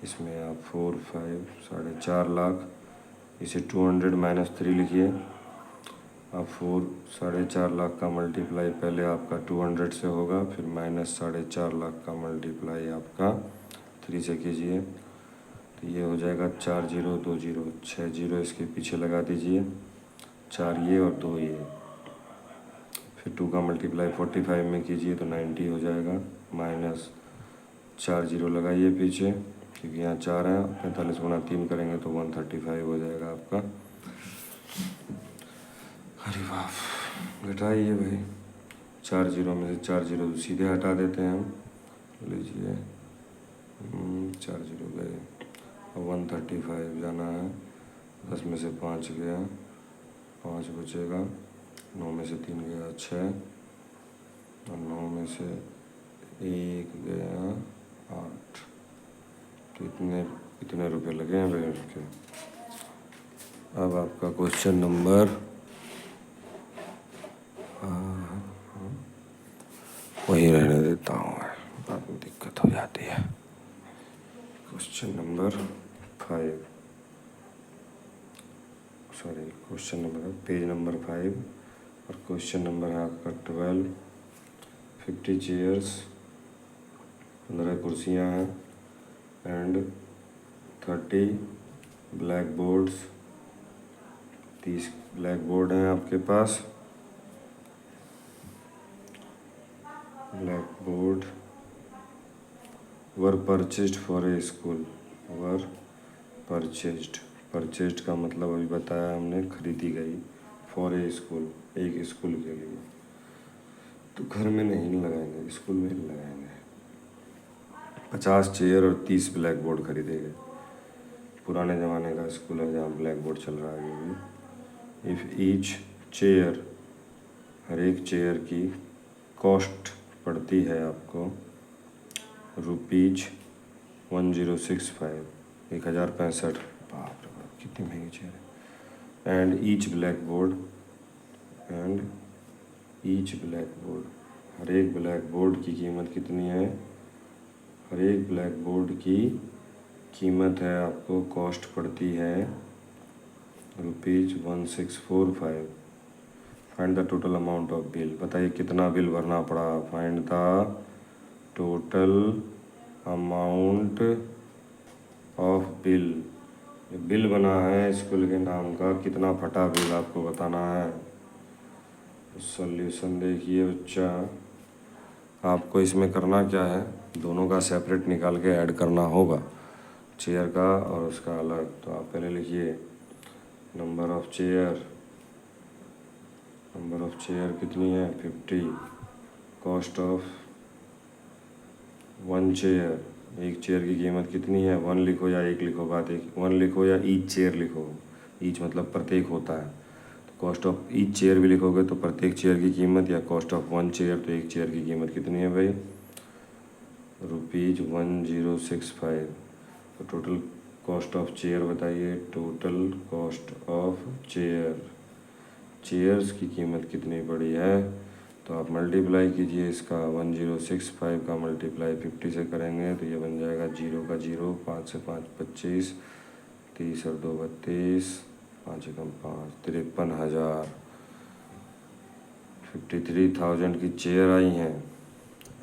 इसमें आप 4 5 4.5 लाख, इसे 200 माइनस 3 लिखिए। अब 4.5 लाख का मल्टीप्लाई पहले आपका 200 से होगा, फिर माइनस 4.5 लाख का मल्टीप्लाई आपका 3 से कीजिए तो ये हो जाएगा 4 0 2 0, 6 0 इसके पीछे लगा दीजिए, 4 ये और 2 ये। फिर 2 का मल्टीप्लाई 45 में कीजिए तो 90 हो जाएगा, माइनस 4 0 लगाइए पीछे क्योंकि यहाँ 4 है, 45 गुना 3 करेंगे तो 135 हो जाएगा आपका। अरे बाप, घटाइए भाई, 4 0 में से 4 0 सीधे हटा देते हैं हम, लीजिए 4 0 गए और 135 जाना है, 10 में से 5 गया, 5 बचेगा, 9 में से 3 गया 6 और 9 में से 1 गया 8। तो इतने रुपए लगे हैं भाई उसके। अब आपका क्वेश्चन नंबर वही रहने देता हूँ, बाद में दिक्कत हो जाती है। Question number 5, sorry question number page number 5 और क्वेश्चन नंबर है आपका 12। 50 चेयर्स, 15 कुर्सियाँ हैं and 30 blackboards, 30 blackboard हैं आपके पास। Blackboard were purchased for a school, were purchased का मतलब अभी बताया हमने, खरीदी गई, फॉर ए स्कूल, एक स्कूल के लिए। तो घर में नहीं लगाएंगे, स्कूल में ही लगाएंगे। 50 चेयर और 30 ब्लैक बोर्ड खरीदे गए। पुराने ज़माने का स्कूल है जहाँ ब्लैक बोर्ड चल रहा है अभी। इफ़ ईच चेयर, हर एक चेयर की कॉस्ट पड़ती है आपको ₹1065, 1065। बाप रे बाप, कितनी महंगी चेयर है। एंड ईच ब्लैक बोर्ड, हर एक ब्लैक बोर्ड की कीमत कितनी है? हर एक ब्लैक बोर्ड की कीमत है आपको, कॉस्ट पड़ती है ₹1645। Find the total amount of bill, बताइए कितना बिल भरना पड़ा। Find the total amount of bill, bill बना है स्कूल के नाम का, कितना फटा बिल आपको बताना है। सॉल्यूशन देखिए बच्चा, आपको इसमें करना क्या है, दोनों का सेपरेट निकाल के ऐड करना होगा, चेयर का और उसका अलग। तो आप पहले लिखिए नंबर ऑफ चेयर कितनी है 50, कॉस्ट ऑफ 1 चेयर, एक चेयर की कीमत कितनी है, 1 लिखो या 1 लिखो, बात एक, 1 लिखो या ईच चेयर लिखो, ईच मतलब प्रत्येक होता है, तो कॉस्ट ऑफ ईच चेयर भी लिखोगे तो प्रत्येक चेयर की कीमत, या कॉस्ट ऑफ 1 चेयर, तो एक चेयर की कीमत कितनी है भाई, ₹1065। तो टोटल कॉस्ट ऑफ चेयर बताइए, टोटल कॉस्ट ऑफ चेयर्स की कीमत कितनी पड़ी है। तो आप मल्टीप्लाई कीजिए इसका, 1065 का मल्टीप्लाई 50 से करेंगे तो ये बन जाएगा 0 का 0, 5 से 5 25, 30 और 2 32, 5 एकम 5, 53,000, 53,000 की चेयर आई हैं।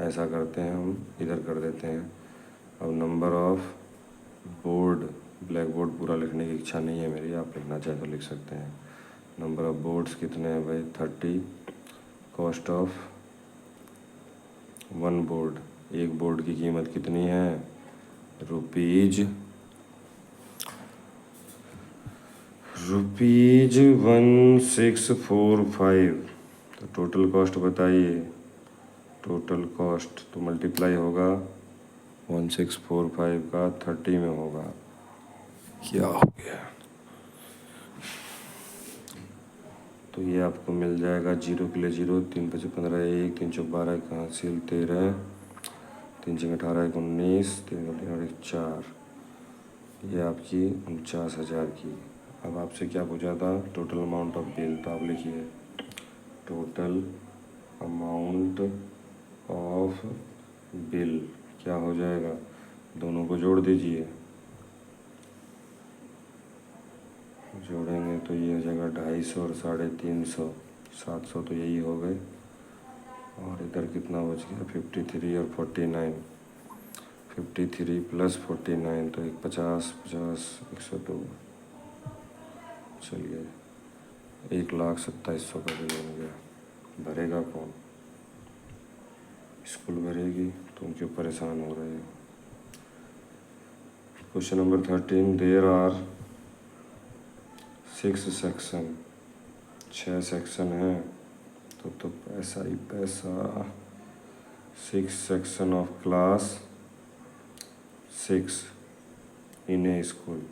ऐसा करते हैं हम, इधर कर देते हैं। अब number of board, black board पूरा लिखने की इच्छा नहीं है मेरी, आप लिखना चाहे तो लिख सकते हैं। नंबर ऑफ बोर्ड्स कितने हैं भाई 30, कॉस्ट ऑफ 1 बोर्ड, एक बोर्ड की कीमत कितनी है ₹1645। तो टोटल कॉस्ट बताइए, टोटल कॉस्ट तो मल्टीप्लाई होगा 1645 का 30 में होगा, क्या हो गया। तो ये आपको मिल जाएगा 0 के लिए 0, 3 5 15 1, 3 चौक 12, कहाँ से 13, 3 6 18 19, 3 3 4, ये आपकी 49,000 की। अब आपसे क्या पूछा था, टोटल अमाउंट ऑफ बिल, तो आप लिखिए टोटल अमाउंट ऑफ बिल क्या हो जाएगा, दोनों को जोड़ दीजिए, जोड़ेंगे तो ये हो जाएगा 250 और 350, 700 तो यही हो गए। और इधर कितना बच गया 53 और 49, 53 प्लस 49 तो 50 50 102। चलिए 1,27,100 का बिल बन गया। भरेगा कौन? स्कूल भरेगी, तुम क्यों परेशान हो रहे हो? Question number 13, there are 6 section, 6 section है तो पैसा ही पैसा। 6 section of class 6 in a school.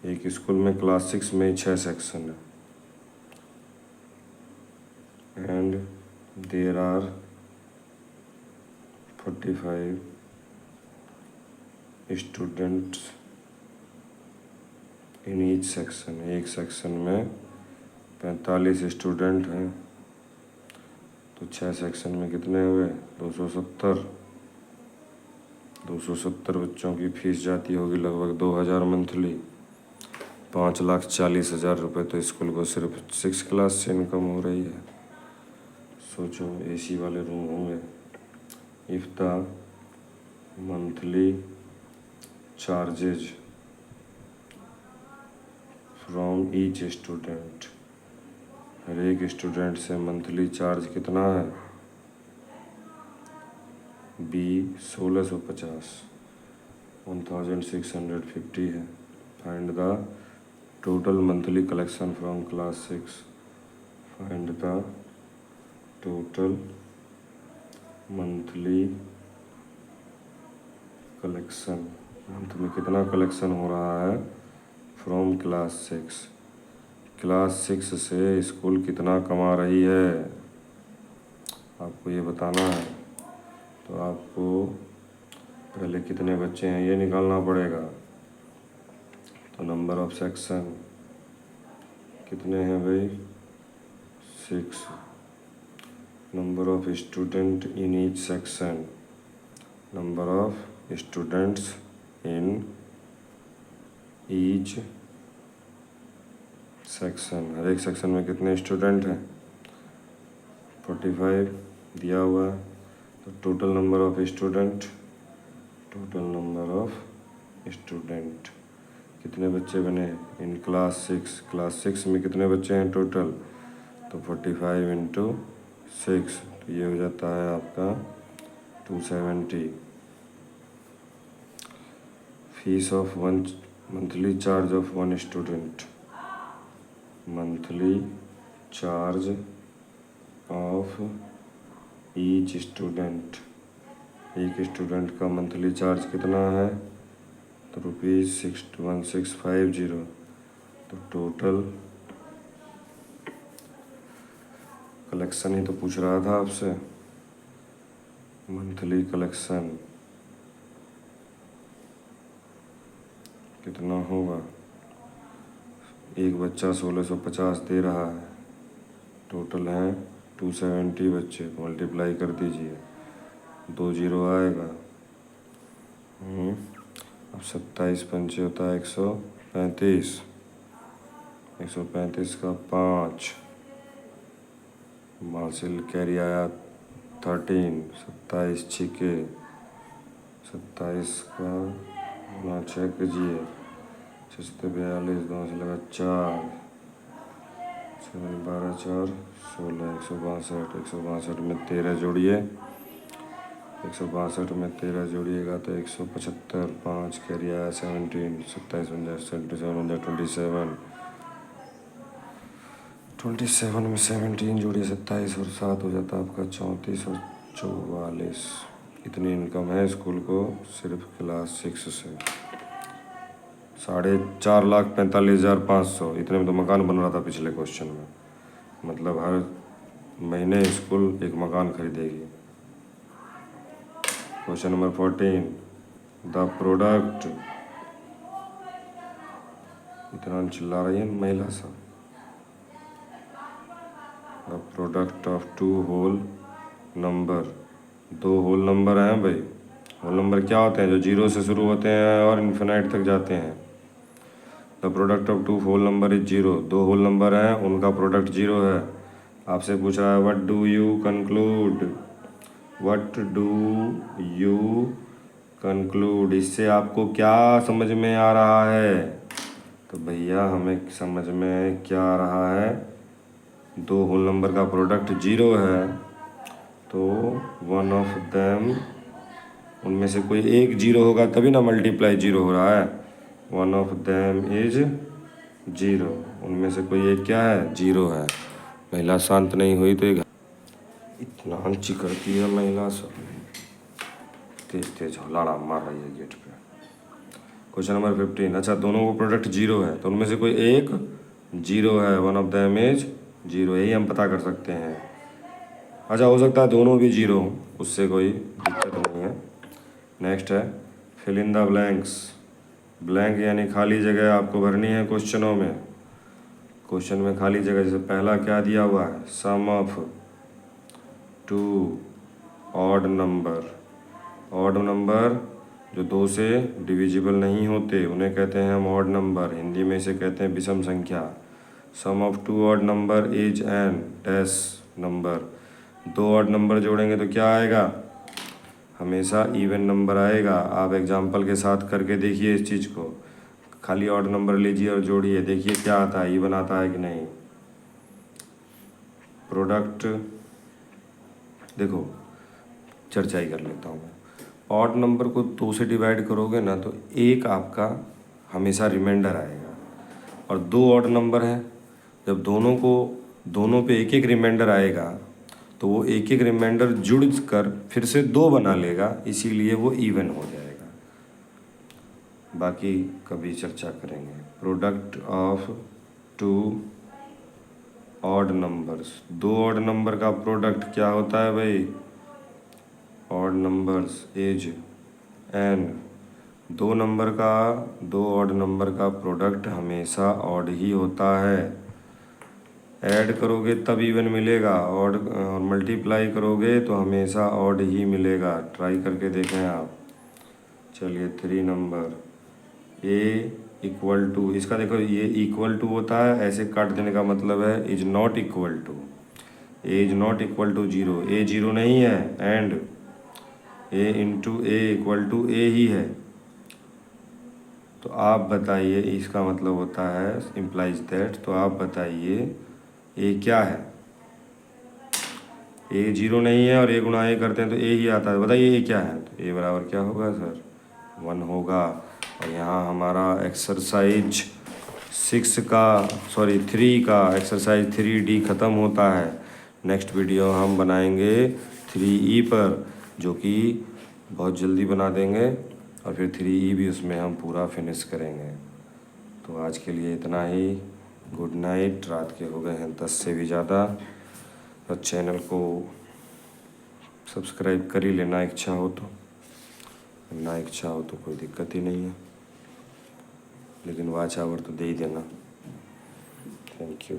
एक स्कूल में क्लास 6 में 6 सेक्शन है। And there are 45 students in each section. एक सेक्शन में 45 स्टूडेंट हैं तो 6 सेक्शन में कितने हुए? 270। 270 बच्चों की फीस जाती होगी लगभग 2,000 मंथली। 5,40,000 रुपये तो स्कूल को सिर्फ 6 क्लास से इनकम हो रही है। सोचो एसी वाले रूम होंगे। If the monthly charges from each student, हर एक स्टूडेंट से मंथली चार्ज कितना है? बी 1,650, 1,650 है। Find the total monthly collection from class 6। Find the total monthly collection, month में कितना कलेक्शन हो रहा है फ्रॉम क्लास 6। क्लास 6 से स्कूल कितना कमा रही है आपको ये बताना है। तो आपको पहले कितने बच्चे हैं ये निकालना पड़ेगा। तो नंबर ऑफ सेक्शन कितने हैं भाई? 6। Number of student in each section, number of students in each section, हर एक सेक्शन में कितने स्टूडेंट हैं? 45 दिया हुआ है। तो total number of student, total number of student कितने बच्चे बने इन क्लास 6? क्लास 6 में कितने बच्चे हैं टोटल? तो 45 इंटू 6 तो ये हो जाता है आपका 270। Fees of one, monthly charge of one student, monthly charge of each student, एक स्टूडेंट का मंथली चार्ज कितना है? तो ₹1650। तो टोटल कलेक्शन ही तो पूछ रहा था आपसे, मंथली कलेक्शन कितना होगा? एक बच्चा 1,650 दे रहा है, टोटल हैं 270 बच्चे, मल्टीप्लाई कर दीजिए, 2 जीरो आएगा। अब 27 पंचे होता है 135, 135 का 5, मार्शल कैरी आया 13, 27 छिके 27 का 6 कीजिए, 642, 2 से लगा 4, 12 4 16, 162, 162 में 13 जोड़िए, 162 में 13 जोड़िएगा तो 175, 5 कैरी आया 17, 27 बन जाए 77 बन जाए 27, 27 में 17 जोड़िए 27 और 7 हो जाता है आपका 34 और 44। इतनी इनकम है स्कूल को सिर्फ क्लास 6 से। 4,45,500 इतने में तो मकान बन रहा था पिछले क्वेश्चन में। मतलब हर महीने स्कूल एक मकान खरीदेगी। क्वेश्चन नंबर 14, द प्रोडक्ट, इतना चिल्ला रही है महिला सब। The product of 2 whole number, 2 whole number हैं भाई। होल नंबर क्या होते हैं? जो 0 से शुरू होते हैं और इन्फिनाइट तक जाते हैं। The product of 2 whole number is 0, 2 whole number हैं उनका प्रोडक्ट 0 है। आपसे पूछ रहा है what do you conclude, what do you conclude, इससे आपको क्या समझ में आ रहा है? तो भैया हमें समझ में क्या आ रहा है, दो होल नंबर का प्रोडक्ट 0 है तो वन ऑफ देम, उनमें से कोई एक 0 होगा तभी ना मल्टीप्लाई 0 हो रहा है। वन ऑफ देम इज 0, उनमें से कोई एक क्या है, 0 है। महिला शांत नहीं हुई तो ये इतना अंची करती है महिला, सब तेज तेज हलाड़ा मार रही है गेट पे। क्वेश्चन नंबर 15, अच्छा दोनों को प्रोडक्ट 0 है तो उनमें से कोई एक 0 है, वन ऑफ द इमेज 0, यही हम पता कर सकते हैं। अच्छा हो सकता है दोनों भी 0 हों, उससे कोई दिक्कत नहीं है। नेक्स्ट है fill in the blanks. Blank यानी खाली जगह आपको भरनी है क्वेश्चनों में। क्वेश्चन में खाली जगह, जैसे पहला क्या दिया हुआ है, sum of 2 odd number. Odd number जो 2 से डिविजिबल नहीं होते उन्हें कहते हैं हम ऑड नंबर, हिंदी में इसे कहते हैं विषम संख्या। Sum of 2 odd number is an dash number. 2 odd number जोड़ेंगे तो क्या आएगा, हमेशा इवन नंबर आएगा। आप एग्जाम्पल के साथ करके देखिए इस चीज़ को, खाली ऑड नंबर लीजिए और जोड़िए, देखिए क्या आता है, इवन आता है कि नहीं। प्रोडक्ट देखो, चर्चा ही कर लेता हूँ। ऑड नंबर को 2 से डिवाइड करोगे ना तो एक आपका हमेशा रिमाइंडर आएगा, और 2 ऑड नंबर है, जब दोनों पे एक एक रिमाइंडर आएगा तो वो एक एक रिमाइंडर जुड़ कर फिर से 2 बना लेगा, इसीलिए वो इवन हो जाएगा। बाकी कभी चर्चा करेंगे। Product of 2 odd numbers, 2 odd number का प्रोडक्ट क्या होता है भाई, odd numbers is an. 2 odd number का प्रोडक्ट हमेशा ऑड ही होता है। ऐड करोगे तब इवन मिलेगा, ऑड और मल्टीप्लाई करोगे तो हमेशा ऑड ही मिलेगा। ट्राई करके देखें आप। चलिए 3 नंबर, ए इक्वल टू, इसका देखो ये इक्वल टू होता है, ऐसे काट देने का मतलब है is not equal to. A is not equal to 0, A 0 नहीं है, and A into A equal to A ही है। तो आप बताइए, इसका मतलब होता है इम्प्लाइज दैट, तो आप बताइए ए क्या है, ए 0 नहीं है और ए गुणा ए करते हैं तो ए ही आता है, बताइए ए क्या है। तो ए बराबर क्या होगा सर, 1 होगा। और यहाँ हमारा एक्सरसाइज 3 का एक्सरसाइज 3D ख़त्म होता है। नेक्स्ट वीडियो हम बनाएंगे 3E पर, जो कि बहुत जल्दी बना देंगे, और फिर 3E भी उसमें हम पूरा फिनिश करेंगे। तो आज के लिए इतना ही, गुड नाइट। रात के हो गए हैं 10 से भी ज़्यादा। और चैनल को सब्सक्राइब कर ही लेना इच्छा हो तो, ना इच्छा हो तो कोई दिक्कत ही नहीं है, लेकिन वॉच आवर तो दे ही देना। Thank you.